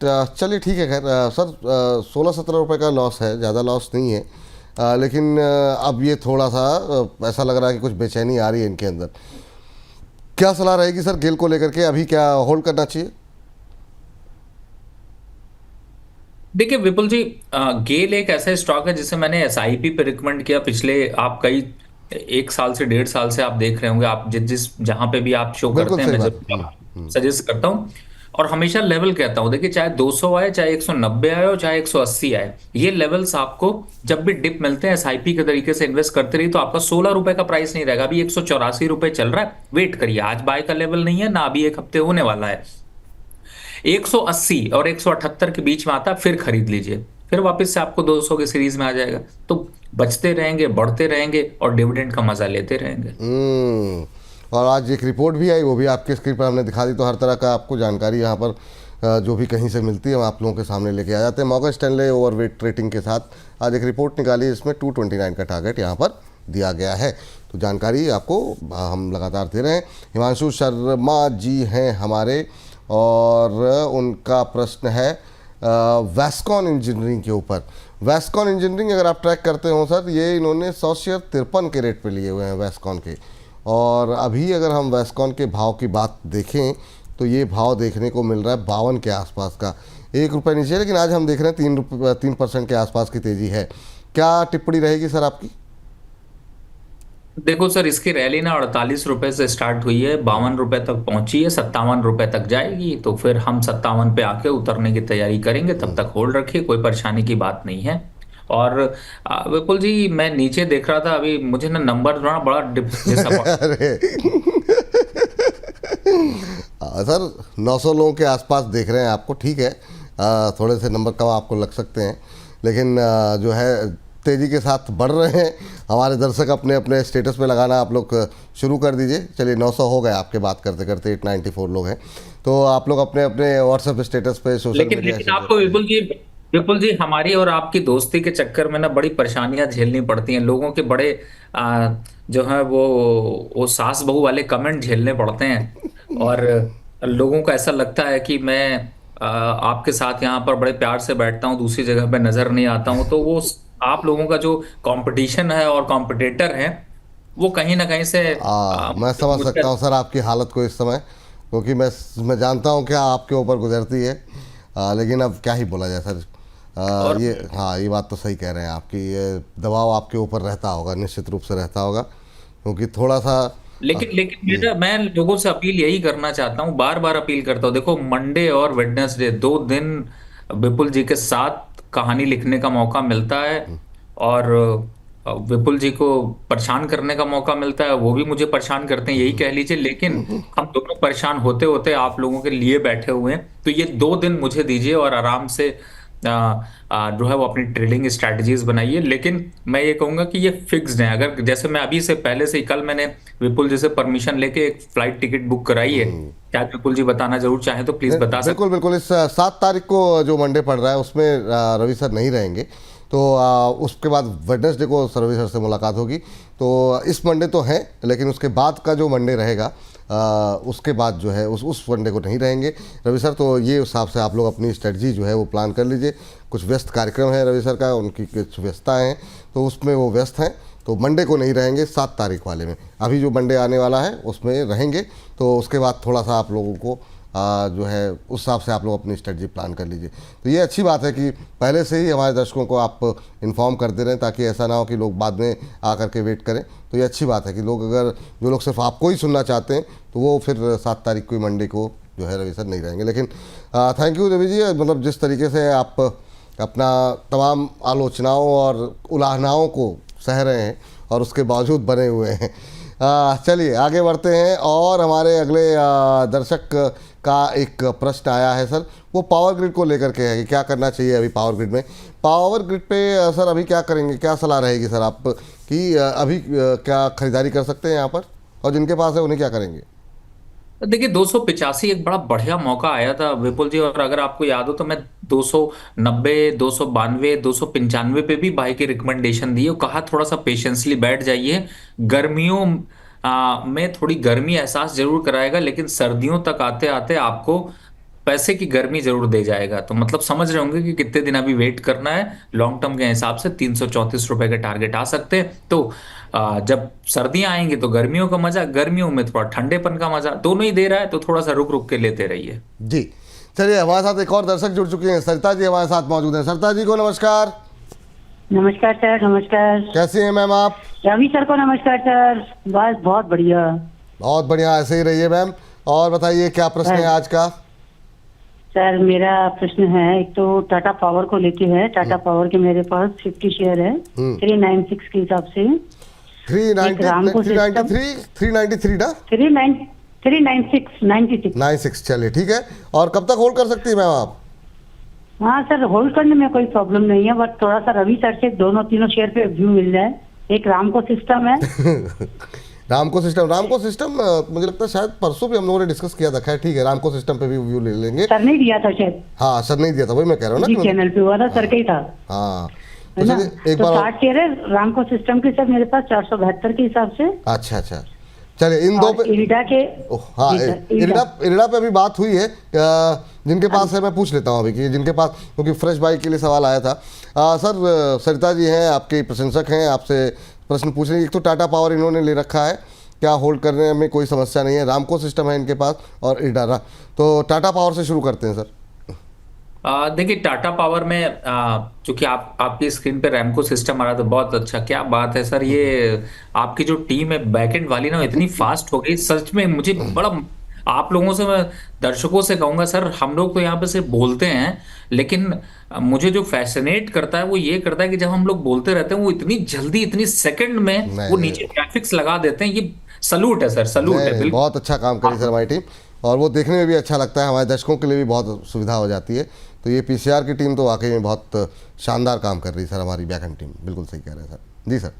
चलिए ठीक है। खैर सर 16-17 रुपये का लॉस है, ज़्यादा लॉस नहीं है। लेकिन अब ये थोड़ा सा ऐसा लग रहा है कि कुछ बेचैनी आ रही है इनके अंदर। क्या सलाह रहेगी सर गेल को लेकर के? अभी क्या होल्ड करना चाहिए? देखिए विपुल जी, गेल एक ऐसा स्टॉक है जिसे मैंने एसआईपी पे रिकमेंड किया पिछले आप कई 1 साल से 1.5 साल से आप देख रहे होंगे। आप जिस जहां पे भी आप शो बिल्कुल करते हैं सही मैं बात। जरूर सजेस्ट करता हूँ। और हमेशा लेवल कहता हूँ, देखिए चाहे 200 आए, चाहे 190 आए और चाहे 180 आए, ये लेवल्स आपको जब भी डिप मिलते हैं एसआईपी के तरीके से इन्वेस्ट करते रहिए तो आपका 16 रुपए का प्राइस नहीं रहेगा। अभी 184 रुपए चल रहा है, वेट करिए, आज बाय का लेवल नहीं है ना, अभी एक हफ्ते होने वाला है। 180 और 178 के बीच में आता है, फिर खरीद लीजिए, फिर वापस से आपको 200 के सीरीज में आ जाएगा। तो बचते रहेंगे, बढ़ते रहेंगे और डिविडेंड का मजा लेते रहेंगे। और आज एक रिपोर्ट भी आई, वो भी आपके स्क्रीन पर हमने दिखा दी। तो हर तरह का आपको जानकारी यहाँ पर जो भी कहीं से मिलती है हम आप लोगों के सामने लेके आ जाते हैं। मॉर्गन स्टैनले ओवरवेट रेटिंग के साथ आज एक रिपोर्ट निकाली, इसमें 229 का टारगेट यहाँ पर दिया गया है। तो जानकारी आपको हम लगातार दे रहे हैं। हिमांशु शर्मा जी हैं हमारे, और उनका प्रश्न है वैस्कॉन इंजीनियरिंग के ऊपर। वैस्कॉन इंजीनियरिंग अगर आप ट्रैक करते हो सर, ये इन्होंने 100 शेयर 53 के रेट पे लिए हुए हैं वैस्कॉन के। और अभी अगर हम वैस्कॉन के भाव की बात देखें तो ये भाव देखने को मिल रहा है 52 के आसपास का, 1 रुपये नीचे, लेकिन आज हम देख रहे हैं 3% के आसपास की तेज़ी है। क्या टिप्पणी रहेगी सर आपकी? देखो सर, इसकी रैली ना 48 रुपए से स्टार्ट हुई है, 52 रुपए तक पहुंची है, 57 रुपए तक जाएगी। तो फिर हम 57 पे आके उतरने की तैयारी करेंगे, तब तक होल्ड रखिए, कोई परेशानी की बात नहीं है। और विपुल जी, मैं नीचे देख रहा था अभी, मुझे ना नंबर थोड़ा बड़ा डिसअपॉइंट। अरे सर 900 लोगों के आसपास देख रहे हैं आपको, ठीक है, थोड़े से नंबर कम आपको लग सकते हैं, लेकिन जो है तेज़ी के साथ बढ़ रहे हैं। हमारे दर्शक अपने अपने स्टेटस पे लगाना आप लोग शुरू कर दीजिए। चलिए 900 हो गए आपके बात करते करते, 894 लोग हैं। तो आप लोग अपने अपने व्हाट्सएप स्टेटस पे, सोशल मीडिया। लेकिन आपको विपुल जी, हमारी और आपकी दोस्ती के चक्कर में ना बड़ी परेशानियां झेलनी पड़ती हैं। लोगों के बड़े जो है वो सास बहू वाले कमेंट झेलने पड़ते हैं, और लोगों को ऐसा लगता है कि मैं आपके साथ यहाँ पर बड़े प्यार से बैठता हूँ, दूसरी जगह पे नजर नहीं आता हूँ। तो वो आप लोगों का जो कंपटीशन है और कॉम्पिटिटर है, वो कहीं ना कहीं से मैं समझ सकता हूँ सर आपकी हालत को इस समय, क्योंकि मैं जानता हूँ क्या आपके ऊपर गुजरती है। लेकिन अब क्या ही बोला जाए सर। ये हाँ, ये बात तो सही कह रहे हैं आपकी, ये दबाव आपके ऊपर रहता होगा, निश्चित रूप से रहता होगा, क्योंकि थोड़ा सा। लेकिन मैं लोगों से अपील यही करना चाहता हूँ, बार बार अपील करता हूँ। देखो, मंडे और वेडनेसडे 2 दिन विपुल जी के साथ कहानी लिखने का मौका मिलता है, और विपुल जी को परेशान करने का मौका मिलता है, वो भी मुझे परेशान करते हैं, यही कह लीजिए। लेकिन हम दोनों परेशान होते होते आप लोगों के लिए बैठे हुए हैं। तो ये 2 दिन मुझे दीजिए और आराम से जो है वो अपनी ट्रेडिंग स्ट्रैटेजीज बनाइए। लेकिन मैं ये कहूंगा कि ये फिक्स्ड है। अगर जैसे मैं अभी से पहले से ही, कल मैंने विपुल जी से परमिशन लेके एक फ्लाइट टिकट बुक कराई है, क्या विपुल जी बताना जरूर चाहें तो प्लीज बता सकते। बिल्कुल बिल्कुल। इस 7 तारीख को जो मंडे पड़ रहा है उसमें रवि सर नहीं रहेंगे, तो उसके बाद वेडनेसडे को रवि सर से मुलाकात होगी। तो इस मंडे तो है, लेकिन उसके बाद का जो मंडे रहेगा उसके बाद जो है उस मंडे को नहीं रहेंगे रवि सर। तो ये उस हिसाब से आप लोग अपनी स्ट्रेटजी जो है वो प्लान कर लीजिए। कुछ व्यस्त कार्यक्रम है रवि सर का, उनकी कुछ व्यस्तता हैं, तो उसमें वो व्यस्त हैं, तो मंडे को नहीं रहेंगे 7 तारीख वाले में। अभी जो मंडे आने वाला है उसमें रहेंगे, तो उसके बाद थोड़ा सा आप लोगों को जो है उस हिसाब से आप लोग अपनी स्ट्रेटजी प्लान कर लीजिए। तो ये अच्छी बात है कि पहले से ही हमारे दर्शकों को आप इन्फॉर्म करते रहें, ताकि ऐसा ना हो कि लोग बाद में आकर के वेट करें। तो ये अच्छी बात है कि लोग, अगर जो लोग सिर्फ आपको ही सुनना चाहते हैं, तो वो फिर 7 तारीख को मंडे को जो है रवि सर नहीं रहेंगे। लेकिन थैंक यू रवि जी, मतलब जिस तरीके से आप अपना तमाम आलोचनाओं और उलाहनाओं को सह रहे हैं और उसके बावजूद बने हुए हैं। चलिए आगे बढ़ते हैं, और हमारे अगले दर्शक का एक प्रश्न आया है सर, वो पावर ग्रिड को लेकर के है कि क्या करना चाहिए अभी पावर ग्रिड में। पावर ग्रिड पे सर अभी क्या करेंगे, क्या सलाह रहेगी सर आप कि अभी क्या खरीदारी कर सकते हैं यहाँ पर, और जिनके पास है उन्हें क्या करेंगे? देखिए 285 एक बड़ा बढ़िया मौका आया था विपुल जी, और अगर आपको याद हो तो मैं 290, 292, 295 पे भी बाई की रिकमेंडेशन दी और कहा थोड़ा सा पेशेंसली बैठ जाइए। गर्मियों में थोड़ी गर्मी एहसास जरूर कराएगा, लेकिन सर्दियों तक आते आते आपको पैसे की गर्मी जरूर दे जाएगा। तो मतलब समझ रहे होंगे कि कितने दिन अभी वेट करना है। लॉन्ग टर्म के हिसाब से 334 रुपए के टारगेट आ सकते हैं। तो जब सर्दियां आएंगी तो गर्मियों का मजा, गर्मियों में थोड़ा ठंडेपन का मजा, दोनों ही दे रहा है, तो थोड़ा सा रुक रुक के लेते रहिए। जी चलिए, हमारे साथ एक और दर्शक जुड़ चुके हैं, सरिता जी हमारे साथ मौजूद हैं। सरिता जी को नमस्कार। नमस्कार सर। नमस्कार। कैसी हैं मैम आप? रवि सर को नमस्कार सर। बस बहुत बढ़िया। बहुत बढ़िया, ऐसे ही रहिए मैम। और बताइए क्या प्रश्न है आज का? सर मेरा प्रश्न है, एक तो टाटा पावर को लेके है। टाटा पावर के मेरे पास 50 शेयर है 396 के हिसाब से। 393 ना 396 96, चलिए ठीक है। और कब तक होल्ड कर सकती है मैम आप? हाँ सर, होल्ड करने में कोई प्रॉब्लम नहीं है, बट थोड़ा सा रवि सर से दोनों तीनों शेयर पे व्यू मिल जाए। एक रामको सिस्टम है। रामको सिस्टम मुझे लगता है शायद परसों भी हम लोगों ने डिस्कस किया था। खैर ठीक है, रामको सिस्टम पे भी व्यू ले लेंगे। सर नहीं दिया था शायद। हाँ सर नहीं दिया था, वही मैं कह रहा हूँ ना जी, कि चैनल पे हुआ था सर का ही था। हाँ है तो ना? चलिए एक तो बार 60 शेयर है रामको सिस्टम के सर मेरे पास 472 के हिसाब से। अच्छा अच्छा, चलिए इन दो और पे इरिडा के हाँ जी सर, इरिडा पे अभी बात हुई है। जिनके पास है मैं पूछ लेता हूँ अभी कि जिनके पास, क्योंकि फ्रेश बाई के लिए सवाल आया था। सर सरिता जी हैं, आपके प्रशंसक हैं, आपसे प्रश्न पूछ रहे हैं। एक तो टाटा पावर इन्होंने ले रखा है, क्या होल्ड करने में कोई समस्या नहीं है। रामको सिस्टम है इनके पास और इरिडा। तो टाटा पावर से शुरू करते हैं सर। देखिए टाटा पावर में चूंकि आपकी स्क्रीन पे रैमको सिस्टम आ रहा था, बहुत अच्छा, क्या बात है सर। ये आपकी जो टीम है बैकएंड वाली ना, इतनी फास्ट हो गई सच में। मुझे बड़ा, आप लोगों से, मैं दर्शकों से कहूंगा सर, हम लोग तो यहाँ पे सिर्फ बोलते हैं, लेकिन मुझे जो फैसिनेट करता है वो ये करता है कि जब हम लोग बोलते रहते हैं वो इतनी जल्दी, इतनी सेकंड में नहीं, वो नहीं। नीचे ग्राफिक्स लगा देते हैं। ये सलूट है सर, सलूट नहीं, है नहीं, बिल्कुल। बहुत अच्छा काम करी सर हमारी टीम, और वो देखने में भी अच्छा लगता है। हमारे दर्शकों के लिए भी बहुत सुविधा हो जाती है। तो ये पीसीआर की टीम तो वाकई में बहुत शानदार काम कर रही है सर, हमारी बैकएंड टीम। बिल्कुल सही कह रहे हैं सर। जी सर।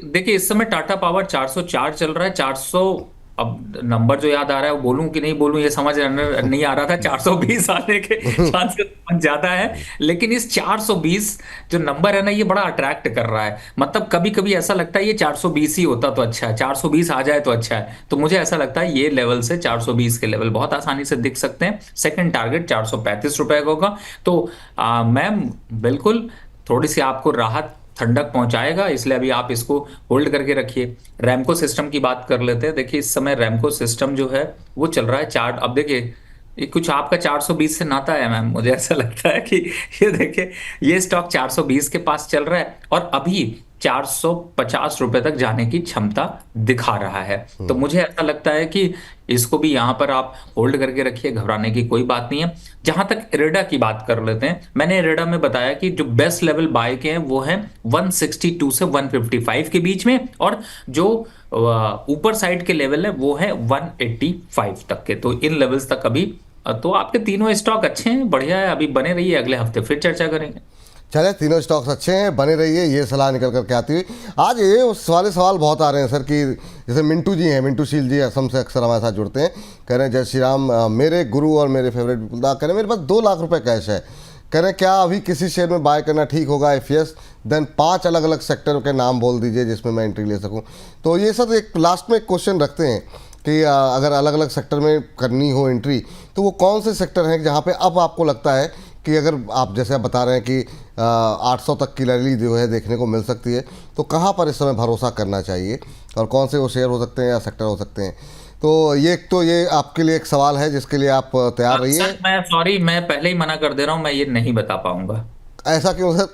देखिए इस समय टाटा पावर 404 चल रहा है। 400, अब नंबर जो याद आ रहा है वो बोलूं कि नहीं बोलूं ये समझ नहीं आ रहा था। 420 आने के चांसेस ज्यादा है, लेकिन इस 420 जो नंबर है ना, ये बड़ा अट्रैक्ट कर रहा है। मतलब कभी कभी ऐसा लगता है ये 420 ही होता तो अच्छा है, 420 आ जाए तो अच्छा है। तो मुझे ऐसा लगता है ये लेवल से 420 के लेवल बहुत आसानी से दिख सकते हैं। सेकंड टारगेट 435 रुपए का होगा। तो मैम बिल्कुल थोड़ी सी आपको राहत, ठंडक पहुंचाएगा, इसलिए अभी आप इसको होल्ड करके रखिए। रैमको सिस्टम की बात कर लेते हैं। देखिए इस समय रैमको सिस्टम जो है वो चल रहा है चार्ट। अब देखिए ये कुछ आपका 420 से नाता है मैम, मुझे ऐसा लगता है कि ये देखिए ये स्टॉक 420 के पास चल रहा है और अभी 450 रुपए तक जाने की क्षमता दिखा रहा है। तो मुझे ऐसा लगता है कि इसको भी यहां पर आप होल्ड करके रखिए, घबराने की कोई बात नहीं है। जहां तक इरेडा की बात कर लेते हैं, मैंने इरेडा में बताया कि जो बेस्ट लेवल बाय के हैं वो है 162 से 155 के बीच में, और जो ऊपर साइड के लेवल है वो है 185 तक के। तो इन लेवल्स तक अभी तो आपके तीनों स्टॉक अच्छे हैं, बढ़िया है। अभी बने रहिए, अगले हफ्ते फिर चर्चा करेंगे। चले, तीनों स्टॉक्स अच्छे हैं, बने रहिए, ये सलाह निकल करके आती हुई। आज ये उस वाले सवाल बहुत आ रहे हैं सर कि जैसे मिंटू जी हैं, मिंटू शील जी असम से अक्सर हमारे साथ जुड़ते हैं। कह रहे हैं जय श्री राम, मेरे गुरु और मेरे फेवरेट विपुलदा, कह रहे हैं मेरे पास 2 लाख रुपए कैश है, कह रहे हैं क्या अभी किसी शेयर में बाय करना ठीक होगा? इफ यस देन 5 अलग अलग सेक्टर के नाम बोल दीजिए जिसमें मैं एंट्री ले सकूँ। तो ये सर एक लास्ट में एक क्वेश्चन रखते हैं कि अगर अलग अलग सेक्टर में करनी हो एंट्री, तो वो कौन से सेक्टर हैं जहाँ पे अब आपको लगता है कि अगर आप जैसे आप बता रहे हैं कि 800 तक की रैली जो है देखने को मिल सकती है, तो कहाँ पर इस समय भरोसा करना चाहिए और कौन से वो शेयर हो सकते हैं या सेक्टर हो सकते हैं? तो ये आपके लिए एक सवाल है जिसके लिए आप तैयार रहिए। सर मैं सॉरी, मैं पहले ही मना कर दे रहा हूँ, मैं ये नहीं बता पाऊंगा। ऐसा क्यों सर?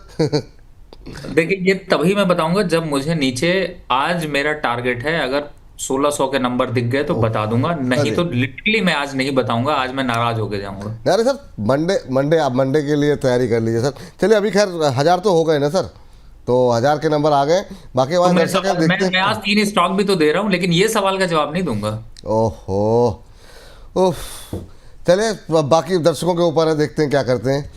देखिए ये तभी मैं बताऊंगा जब मुझे नीचे, आज मेरा टारगेट है, अगर 1600 के नंबर दिख गए तो बता दूंगा, नहीं तो लिटरली मैं आज नहीं बताऊंगा। आज मैं नाराज होके जाऊंगा। अरे सर मंडे आप मंडे के लिए तैयारी कर लीजिए सर। चलिए अभी खैर 1000 तो हो गए ना सर, तो 1000 के नंबर आ गए, बाकी तो हमारे दर्शक हैं, देखते मैं आज 3 स्टॉक भी तो दे रहा हूँ, लेकिन ये सवाल का जवाब नहीं दूंगा। ओहो उफ, चलिए बाकी दर्शकों के ऊपर है, देखते हैं क्या करते हैं।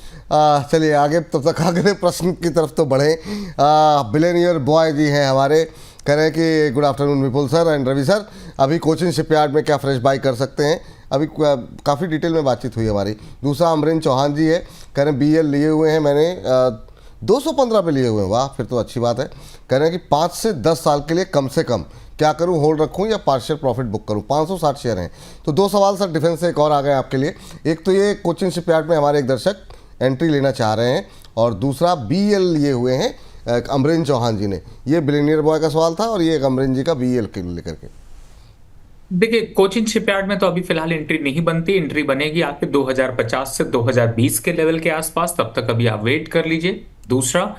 चलिए आगे, तब तक अगले प्रश्न की तरफ तो बढ़े। बिलेनियर बॉय जी हैं हमारे, कह रहे हैं कि good afternoon Vipul sir and Ravi sir, अभी कोचिन शिपयार्ड में क्या फ्रेश बाई कर सकते हैं? अभी काफ़ी डिटेल में बातचीत हुई हमारी। दूसरा अमरीन चौहान जी है, कह रहे हैं BL लिए हुए हैं मैंने, 215 पे लिए हुए हैं, वाह फिर तो अच्छी बात है। कह रहे हैं कि 5 से 10 साल के लिए कम से कम क्या करूं, होल्ड रखूं या पार्शियल प्रॉफिट बुक करूं? 560 शेयर हैं। तो 2 सवाल सर डिफेंस से एक और आ गए आपके लिए। एक तो ये कोचिन शिपयार्ड में हमारे एक दर्शक एंट्री लेना चाह रहे हैं, और दूसरा BL लिए हुए हैं अमरीन चौहान जी ने। ये बिलियनियर बॉय का सवाल था और ये एक अमरीन जी का BL के लेकर के। देखिए कोचिन शिपयार्ड में तो अभी फिलहाल एंट्री नहीं बनती, एंट्री बनेगी आपके 2050 से 2020 के लेवल के आसपास, तब तक अभी आप वेट कर लीजिए। दूसरा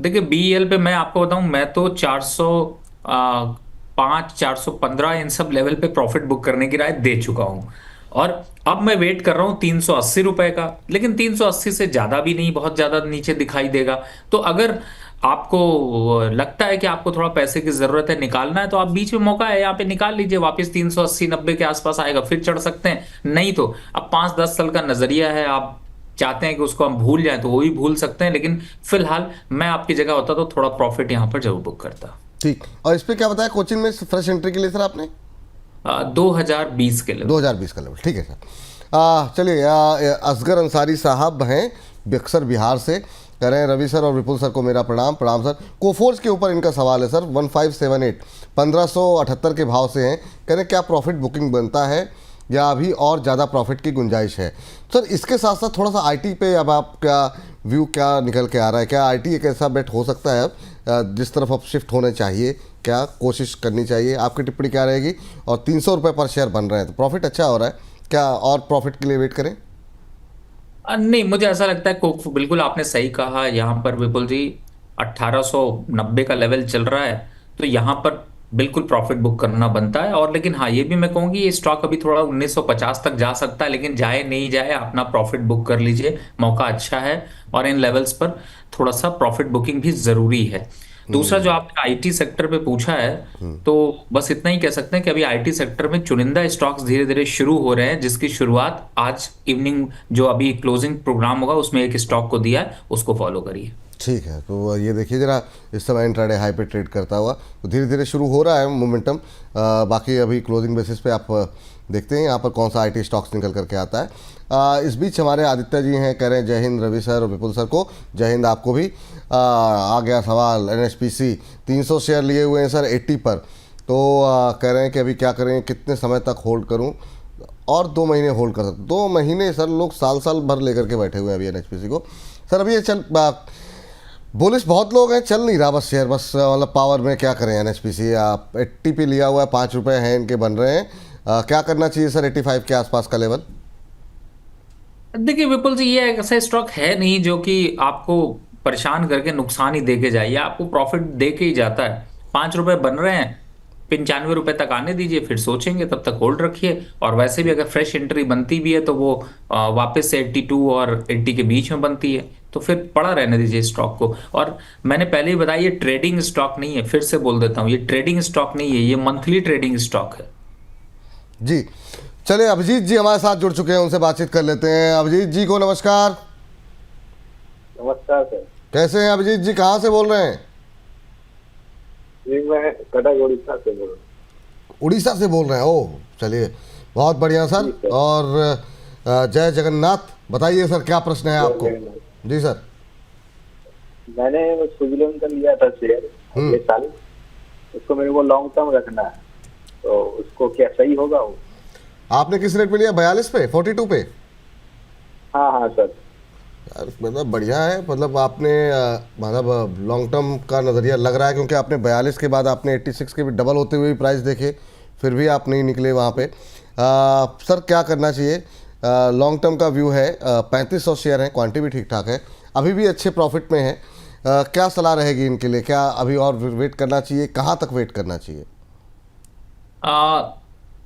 देखिए BL पे मैं आपको बताऊं, मैं तो 405 415 इन सब लेवल पे प्रॉफिट बुक करने की राय दे चुका हूं। और अब मैं वेट कर रहा हूँ 380 रुपए का, लेकिन 380 से ज्यादा भी नहीं, बहुत ज्यादा नीचे दिखाई देगा। तो अगर आपको लगता है कि आपको थोड़ा पैसे की जरूरत है, निकालना है, तो आप बीच में मौका है यहाँ पे निकाल लीजिए, वापस 380-90 के आसपास आएगा, फिर चढ़ सकते हैं। नहीं तो अब 5-10 साल का नजरिया है, आप चाहते हैं कि उसको हम भूल जाएं तो वो भी भूल सकते हैं, लेकिन फिलहाल मैं आपकी जगह होता तो थोड़ा प्रॉफिट यहाँ पर जरूर बुक करता। ठीक। और इस पे क्या बताया कोचिंग में फ्रेश एंट्री के लिए सर आपने? 2020 के लिए। 2020 का लेवल, ठीक है सर। चलिए, असगर अंसारी साहब हैं बक्सर बिहार से, कह रहे हैं रवि सर और विपुल सर को मेरा प्रणाम। प्रणाम सर। कोफोर्स के ऊपर इनका सवाल है सर। 1578 1578 के भाव से हैं, कह रहे हैं क्या प्रॉफिट बुकिंग बनता है या अभी और ज़्यादा प्रॉफिट की गुंजाइश है? सर इसके साथ साथ थोड़ा सा आईटी पे अब आपका व्यू क्या निकल के आ रहा है? क्या आईटी एक ऐसा बेट हो सकता है अब जिस तरफ अब शिफ्ट होने चाहिए, क्या कोशिश करनी चाहिए? आपकी टिप्पणी क्या रहेगी? और 300 रुपये पर शेयर बन रहे हैं तो प्रॉफिट अच्छा हो रहा है, क्या और प्रॉफिट के लिए वेट करें? नहीं, मुझे ऐसा लगता है बिल्कुल आपने सही कहा यहाँ पर विपुल जी, 1890 का लेवल चल रहा है, तो यहाँ पर बिल्कुल प्रॉफिट बुक करना बनता है। और लेकिन हाँ, ये भी मैं कहूँगी ये स्टॉक अभी थोड़ा 1950 तक जा सकता है, लेकिन जाए नहीं जाए अपना प्रॉफिट बुक कर लीजिए, मौका अच्छा है। और इन लेवल्स पर थोड़ा सा प्रॉफिट बुकिंग भी जरूरी है। दूसरा जो आपने आईटी सेक्टर पे पूछा है, तो बस इतना ही कह सकते हैं कि अभी आईटी सेक्टर में चुनिंदा स्टॉक्स धीरे धीरे शुरू हो रहे हैं, जिसकी शुरुआत आज इवनिंग जो अभी क्लोजिंग प्रोग्राम होगा उसमें एक स्टॉक को दिया है, उसको फॉलो करिए। ठीक है, तो ये देखिए जरा, इस समय इंट्राडे हाई पे ट्रेड करता हुआ तो धीरे धीरे शुरू हो रहा है मोमेंटम। बाकी अभी क्लोजिंग बेसिस पे आप देखते हैं यहाँ पर कौन सा आईटी स्टॉक्स निकल करके आता है। इस बीच हमारे आदित्य जी हैं, कह रहे हैं जय हिंद रवि सर और विपुल सर को। जय हिंद आपको भी। आ गया सवाल, एनएचपीसी 300 शेयर लिए हुए हैं सर 80 पर, तो कह रहे हैं कि अभी क्या करें, कितने समय तक होल्ड करूं? और 2 महीने होल्ड कर सकते। 2 महीने सर, लोग साल साल भर लेकर के बैठे हुए हैं अभी एनएचपीसी को। सर अभी ये चल बुलिश बहुत लोग हैं, चल नहीं रहा बस शेयर, बस मतलब पावर में क्या करें? एनएचपीसी आप 80 पे लिया हुआ है, 5 रुपये हैं इनके बन रहे हैं। क्या करना चाहिए सर 85 के आसपास का लेवल? देखिए विपुल जी, ये एक ऐसा स्टॉक है नहीं जो कि आपको परेशान करके नुकसान ही दे के जाए, आपको प्रॉफिट दे के ही जाता है। 5 रुपए बन रहे हैं, 95 रुपए तक आने दीजिए, फिर सोचेंगे, तब तक होल्ड रखिए। और वैसे भी अगर फ्रेश एंट्री बनती भी है तो वो वापस से 82 और 80 के बीच में बनती है, तो फिर पड़ा रहने दीजिए स्टॉक को। और मैंने पहले ही बताया, ये ट्रेडिंग स्टॉक नहीं है, फिर से बोल देता हूँ, ये ट्रेडिंग स्टॉक नहीं है, ये मंथली ट्रेडिंग स्टॉक है। जी चलिए, अभिजीत जी हमारे साथ जुड़ चुके हैं, उनसे बातचीत कर लेते हैं। अभिजीत जी को नमस्कार। नमस्कार सर। कैसे हैं अभिजीत जी, कहाँ से बोल रहे हैं? जी मैं कटक उड़ीसा से बोल रहा हूँ। उड़ीसा से बोल रहे हैं, ओह चलिए बहुत बढ़िया सर। और जय जगन्नाथ। बताइए सर क्या प्रश्न है आपको? जी सर। मैंने स्विट्जरलैंड का लिया था शेयर अगले साल, उसको मेरे को लॉन्ग टर्म रखना है, तो उसको क्या सही होगा वो? आपने किस रेट पे लिया? 42 पे, 42 पे? हाँ हाँ सर। यार मतलब बढ़िया है, मतलब आपने मतलब लॉन्ग टर्म का नज़रिया लग रहा है, क्योंकि आपने 42 के बाद आपने 86 के भी डबल होते हुए भी प्राइस देखे, फिर भी आप नहीं निकले वहाँ पे। सर क्या करना चाहिए? लॉन्ग टर्म का व्यू है, 3500 शेयर हैं, क्वांटिटी भी ठीक ठाक है, अभी भी अच्छे प्रॉफिट में है। क्या सलाह रहेगी इनके लिए? क्या अभी और वेट करना चाहिए? कहाँ तक वेट करना चाहिए?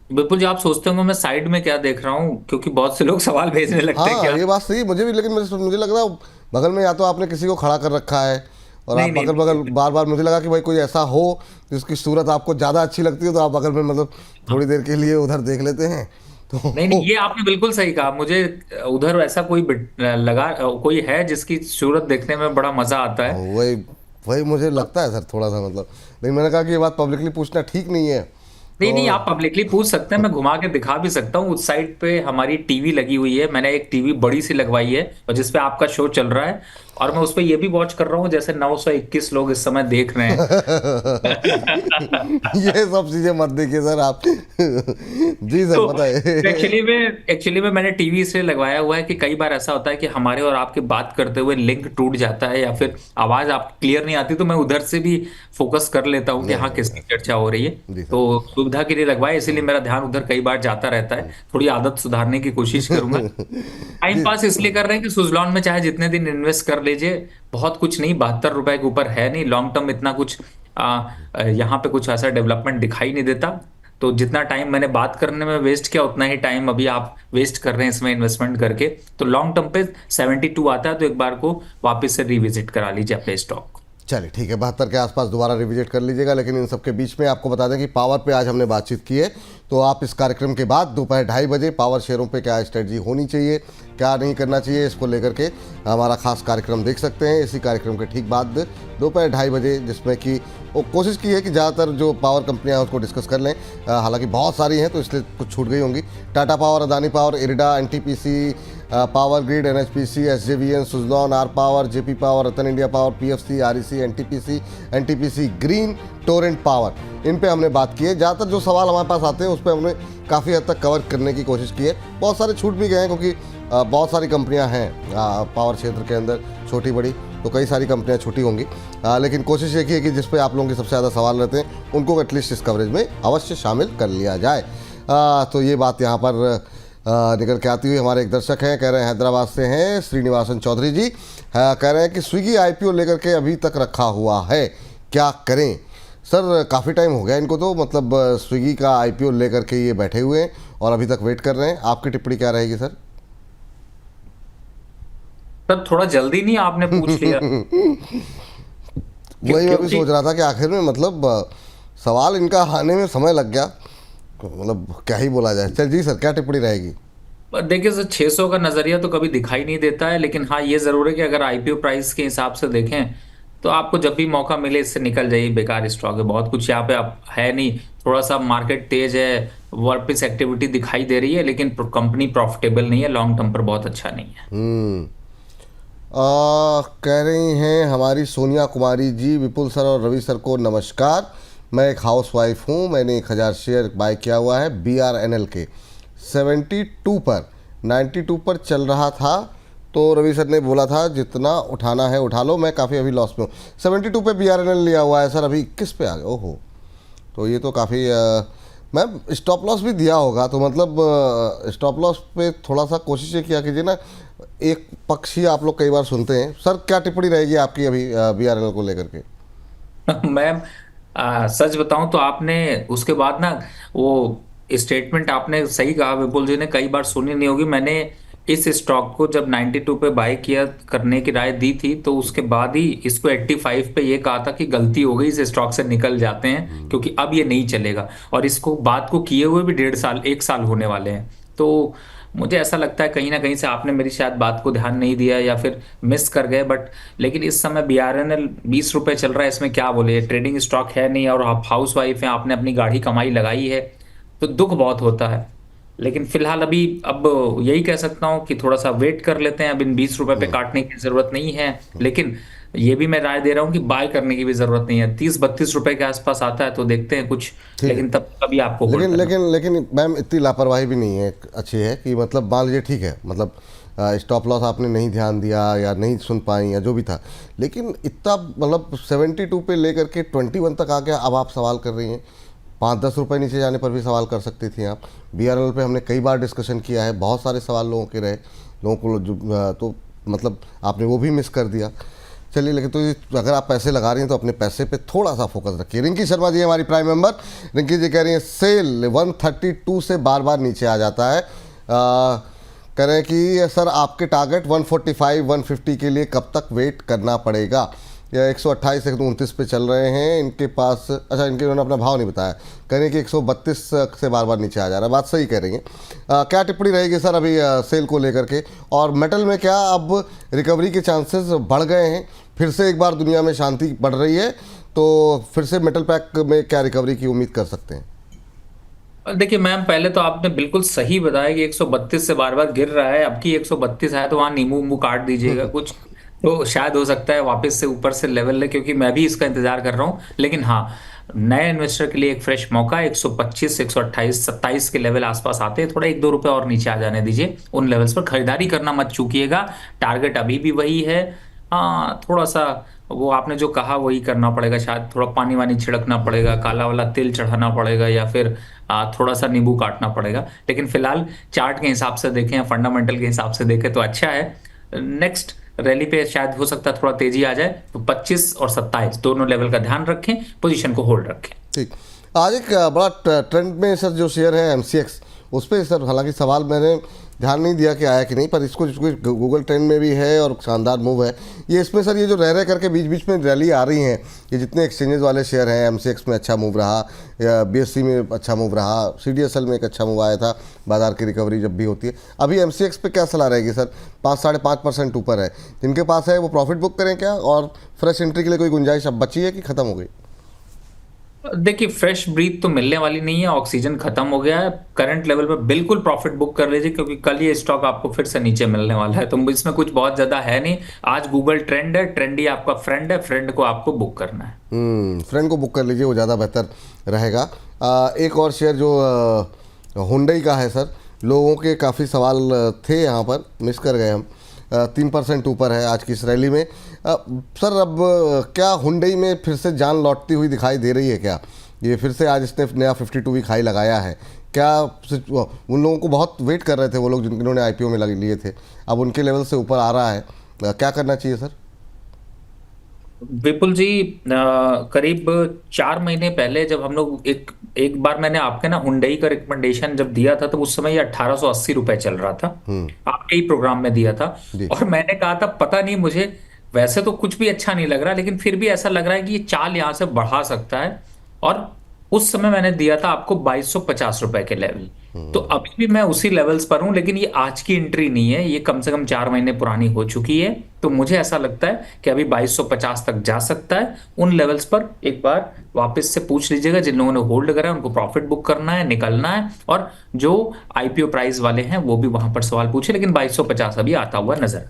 विपुल जी, आप सोचते होंगे मैं साइड में क्या देख रहा हूँ, क्योंकि बहुत से लोग सवाल भेजने लगते हैं। हाँ क्या ये बात सही, मुझे भी, लेकिन मुझे लग रहा है बगल में या तो आपने किसी को खड़ा कर रखा है और नहीं, आप नहीं, अगल बगल बार बार, मुझे लगा कि भाई कोई ऐसा हो जिसकी सूरत आपको ज़्यादा अच्छी लगती है तो आप बगल में मतलब थोड़ी देर के लिए उधर देख लेते हैं तो। नहीं नहीं, ये आपने बिल्कुल सही कहा। मुझे उधर ऐसा कोई है जिसकी सूरत देखने में बड़ा मजा आता है। वही वही मुझे लगता है सर थोड़ा सा, मतलब लेकिन मैंने कहा कि ये बात पब्लिकली पूछना ठीक नहीं है। नहीं नहीं, आप पब्लिकली पूछ सकते हैं, मैं घुमा के दिखा भी सकता हूँ। उस साइड पे हमारी टीवी लगी हुई है, मैंने एक टीवी बड़ी सी लगवाई है और जिसपे आपका शो चल रहा है, और मैं उस पे ये भी वॉच कर रहा हूँ जैसे 921 लोग इस समय देख रहे हैं। ये सब चीजें मत देखिए सर आप। जी सर तो बताइए। एक्चुअली में मैंने टीवी इसलिए लगवाया हुआ है कि कई बार ऐसा होता है कि हमारे और आपके बात करते हुए लिंक टूट जाता है या फिर आवाज आप क्लियर नहीं आती, तो मैं उधर से भी फोकस कर लेता हूँ कि हाँ किसकी चर्चा हो रही है। तो सुविधा के लिए लगवाया, इसीलिए मेरा ध्यान उधर कई बार जाता रहता है। थोड़ी आदत सुधारने की कोशिश करूंगा। टाइम पास इसलिए कर रहे हैं कि सुजलॉन में चाहे जितने दिन इन्वेस्ट कर लीजिए, बहुत कुछ नहीं, 72 रुपए के ऊपर है नहीं। लॉन्ग टर्म इतना कुछ यहाँ पे कुछ ऐसा डेवलपमेंट दिखाई नहीं देता। तो जितना टाइम मैंने बात करने में वेस्ट किया उतना ही टाइम अभी आप वेस्ट कर रहे हैं इसमें इन्वेस्टमेंट करके। तो लॉन्ग टर्म पे 72 आता है तो एक बार को वापस से रिविजिट करा लीजिए अपने स्टॉक को। चलिए ठीक है, 72 के आसपास दोबारा रिविजिट कर लीजिएगा। लेकिन इन सबके बीच में आपको बता दें कि पावर पे आज हमने बातचीत की है, तो आप इस कार्यक्रम के बाद दोपहर 2:30 बजे पावर शेयरों पे क्या स्ट्रेटजी होनी चाहिए, क्या नहीं करना चाहिए, इसको लेकर के हमारा खास कार्यक्रम देख सकते हैं। इसी कार्यक्रम के ठीक बाद दोपहर 2:30 बजे, जिसमें कि वो कोशिश की है कि ज़्यादातर जो पावर कंपनियां हैं उसको डिस्कस कर लें। हालांकि बहुत सारी हैं तो इसलिए कुछ छूट गई होंगी। Tata power, Adani power, IREDA, NTPC, power grid, NHPC, SJVN, Suzlon, R power, JP power, Rattan India power, PFC, REC, NTPC green, Torrent power, इन पे हमने बात की है। ज़्यादातर जो सवाल हमारे पास आते हैं उस पर हमने काफ़ी हद तक कवर करने की कोशिश की है। बहुत सारे छूट भी गए हैं क्योंकि बहुत सारी कंपनियां हैं पावर क्षेत्र के अंदर, छोटी बड़ी, तो कई सारी कंपनियां छूटी होंगी। लेकिन कोशिश ये की है कि जिस पे आप लोगों के सबसे ज़्यादा सवाल रहते हैं उनको एटलीस्ट इस कवरेज में अवश्य शामिल कर लिया जाए। तो ये बात यहाँ पर निकल के आती हुई हमारे एक दर्शक हैं, कह रहे हैं हैदराबाद से हैं श्रीनिवासन चौधरी जी, कह रहे हैं कि स्विगी आईपीओ लेकर के अभी तक रखा हुआ है, क्या करें? सर काफ़ी टाइम हो गया इनको, तो मतलब स्विगी का आईपीओ लेकर के ये बैठे हुए हैं और अभी तक वेट कर रहे हैं। आपकी टिप्पणी क्या रहेगी सर? सर थोड़ा जल्दी नहीं आपने पूछ लिया। वही मैं भी सोच रहा था कि आखिर में मतलब सवाल इनका आने में समय लग गया, मतलब क्या ही बोला जाए। चल जी सर, क्या टिप्पणी रहेगी? देखिए सर, 600 का नजरिया तो कभी दिखाई नहीं देता है, लेकिन हाँ ये जरूर है कि अगर आईपीओ प्राइस के हिसाब से देखें तो आपको जब भी मौका मिले इससे निकल जाइए। बेकार स्टॉक है, बहुत कुछ यहाँ पे आप है नहीं, थोड़ा सा मार्केट तेज है, वापस एक्टिविटी दिखाई दे रही है, लेकिन कंपनी प्रॉफिटेबल नहीं है, लॉन्ग टर्म पर बहुत अच्छा नहीं है। कह रही हैं हमारी सोनिया कुमारी जी, विपुल सर और रवि सर को नमस्कार। मैं एक हाउसवाइफ हूँ, मैंने 1000 शेयर बाय किया हुआ है BRNL के 72 पर, 92 पर चल रहा था, तो रवि सर ने बोला था जितना उठाना है उठा लो। मैं काफ़ी अभी लॉस में हूँ। 72 पे BRNL लिया हुआ है सर, अभी 21 पे आ गया। ओहो, तो ये तो काफ़ी मैम स्टॉप लॉस भी दिया होगा, तो मतलब स्टॉप लॉस पे थोड़ा सा कोशिश ये किया कीजिए ना, एक पक्ष ही आप लोग कई बार सुनते हैं। सर क्या टिप्पणी रहेगी आपकी अभी BRNL को लेकर के? मैम सच बताऊं तो आपने उसके बाद ना वो स्टेटमेंट आपने सही कहा, विपुल जी ने कई बार सुनी नहीं होगी। मैंने इस स्टॉक को जब 92 पे बाय किया करने की राय दी थी, तो उसके बाद ही इसको 85 पे ये कहा था कि गलती हो गई, इस स्टॉक से निकल जाते हैं क्योंकि अब ये नहीं चलेगा। और इसको बात को किए हुए भी 1.5 साल 1 साल होने वाले हैं। तो मुझे ऐसा लगता है कहीं ना कहीं से आपने मेरी शायद बात को ध्यान नहीं दिया या फिर मिस कर गए। बट लेकिन इस समय BRNL 20 रुपए चल रहा है, इसमें क्या बोले, ट्रेडिंग स्टॉक है नहीं और आप हाउस वाइफ हैं, आपने अपनी गाढ़ी कमाई लगाई है, तो दुख बहुत होता है। लेकिन फिलहाल अभी अब यही कह सकता हूँ कि थोड़ा सा वेट कर लेते हैं, अब इन 20 रुपए पे काटने की जरूरत नहीं है। लेकिन ये भी मैं राय दे रहा हूँ कि बाय करने की भी जरूरत नहीं है। 30-32 रुपए के आसपास आता है तो देखते हैं कुछ, लेकिन तब कभी आपको लेकिन मैम इतनी लापरवाही भी नहीं है, अच्छी है कि मतलब मान लीजिए ठीक है, मतलब स्टॉप लॉस आपने नहीं ध्यान दिया या नहीं सुन पाई या जो भी था, लेकिन इतना मतलब 72 पे लेकर के 21 तक आ गया। अब आप सवाल कर रही हैं, 5-10 रुपये नीचे जाने पर भी सवाल कर सकती थी आप। BRNL पे हमने कई बार डिस्कशन किया है, बहुत सारे सवाल लोगों के रहे, लोगों को तो मतलब आपने वो भी मिस कर दिया। चलिए, लेकिन तो अगर आप पैसे लगा रही हैं तो अपने पैसे पे थोड़ा सा फोकस रखिए। रिंकी शर्मा जी हमारी प्राइम मेंबर, रिंकी जी कह रही हैं सेल 132 से बार बार नीचे आ जाता है। कह रहे हैं कि सर आपके टारगेट 145-150 के लिए कब तक वेट करना पड़ेगा? या 128 से 129 पे चल रहे हैं इनके पास। अच्छा, इनके उन्होंने अपना भाव नहीं बताया, कह रहे हैं कि 132 से बार बार नीचे आ जा रहा है। बात सही कह रही हैं। क्या टिप्पणी रहेगी सर अभी सेल को लेकर के? और मेटल में क्या अब रिकवरी के चांसेस बढ़ गए हैं? फिर से एक बार दुनिया में शांति बढ़ रही है, तो फिर से मेटल पैक में क्या रिकवरी की उम्मीद कर सकते हैं? देखिए मैम, पहले तो आपने बिल्कुल सही बताया कि 132 से बार बार गिर रहा है। अब की 132 है तो वहाँ नींबू काट दीजिएगा कुछ, तो शायद हो सकता है वापस से ऊपर से लेवल ले, क्योंकि मैं भी इसका इंतजार कर रहा हूँ। लेकिन हाँ, नए इन्वेस्टर के लिए एक फ्रेश मौका, 125, 128, 27 के लेवल आसपास आते हैं, थोड़ा 1-2 रुपए और नीचे आ जाने दीजिए। उन लेवल्स पर खरीदारी करना मत चूकिएगा। टारगेट अभी भी वही है। हाँ, थोड़ा सा वो आपने जो कहा वही करना पड़ेगा, शायद थोड़ा पानी वानी छिड़कना पड़ेगा, काला वाला तेल चढ़ाना पड़ेगा, या फिर थोड़ा सा नींबू काटना पड़ेगा। लेकिन फिलहाल चार्ट के हिसाब से देखें या फंडामेंटल के हिसाब से देखें तो अच्छा है। नेक्स्ट रैली पे शायद हो सकता है थोड़ा तेजी आ जाए, तो 25 और 27 दोनों लेवल का ध्यान रखें, पोजीशन को होल्ड रखें। ठीक। आज एक बड़ा ट्रेंड में सर जो शेयर है MCX, उस पर सर हालांकि सवाल मैंने ध्यान नहीं दिया कि आया कि नहीं, पर इसको गूगल ट्रेंड में भी है और शानदार मूव है ये। इसमें सर ये जो रह करके बीच बीच में रैली आ रही हैं, ये जितने एक्सचेंजेस वाले शेयर हैं, MCX में अच्छा मूव रहा, या BSE में अच्छा मूव रहा, CDSL में एक अच्छा मूव आया था, बाजार की रिकवरी जब भी होती है। अभी MCX पे क्या सलाह रहेगी सर? 5-5.5% ऊपर है, जिनके पास है वो प्रॉफिट बुक करें क्या, और फ्रेश एंट्री के लिए कोई गुंजाइश अब बची है कि खत्म हो गई? देखिए, फ्रेश ब्रीथ तो मिलने वाली नहीं है, ऑक्सीजन खत्म हो गया है। करंट लेवल पे बिल्कुल प्रॉफिट बुक कर लीजिए, क्योंकि कल ये स्टॉक आपको फिर से नीचे मिलने वाला है, तो इसमें कुछ बहुत ज्यादा है नहीं। आज गूगल ट्रेंड है, ट्रेंड ही आपका फ्रेंड है, फ्रेंड को आपको बुक करना है। फ्रेंड को बुक कर लीजिए, वो ज़्यादा बेहतर रहेगा। एक और शेयर जो हुंडई का है सर, लोगों के काफ़ी सवाल थे यहाँ पर, मिस कर गए हम। 3% ऊपर है आज की इस रैली में। सर अब क्या हुंडई में फिर से जान लौटती हुई दिखाई दे रही है क्या? ये फिर से आज इसने नया 52 वीक हाई लगाया है क्या? उन लोगों को बहुत वेट कर रहे थे वो लोग जिन्होंने IPO में लगे लिए थे, अब उनके लेवल से ऊपर आ रहा है, क्या करना चाहिए सर? विपुल जी, करीब 4 महीने पहले जब हम लोग एक बार मैंने आपके ना हुंडई का रिकमेंडेशन जब दिया था, तो उस समय ये 1880 रुपए चल रहा था, आपके ही प्रोग्राम में दिया था। और मैंने कहा था पता नहीं, मुझे वैसे तो कुछ भी अच्छा नहीं लग रहा, लेकिन फिर भी ऐसा लग रहा है कि ये चाल यहाँ से बढ़ा सकता है। और उस समय मैंने दिया था आपको 2250 रुपए के लेवल। तो अभी भी मैं उसी लेवल्स पर हूं, लेकिन ये आज की एंट्री नहीं है, ये कम से कम 4 महीने पुरानी हो चुकी है। तो मुझे ऐसा लगता है कि अभी 2250 तक जा सकता है। उन लेवल्स पर एक बार वापस से पूछ लीजिएगा, जिन लोगों ने होल्ड करा है उनको प्रॉफिट बुक करना है, निकलना है। और जो IPO प्राइस वाले हैं वो भी वहां पर सवाल पूछे, लेकिन 2250 अभी आता हुआ नजर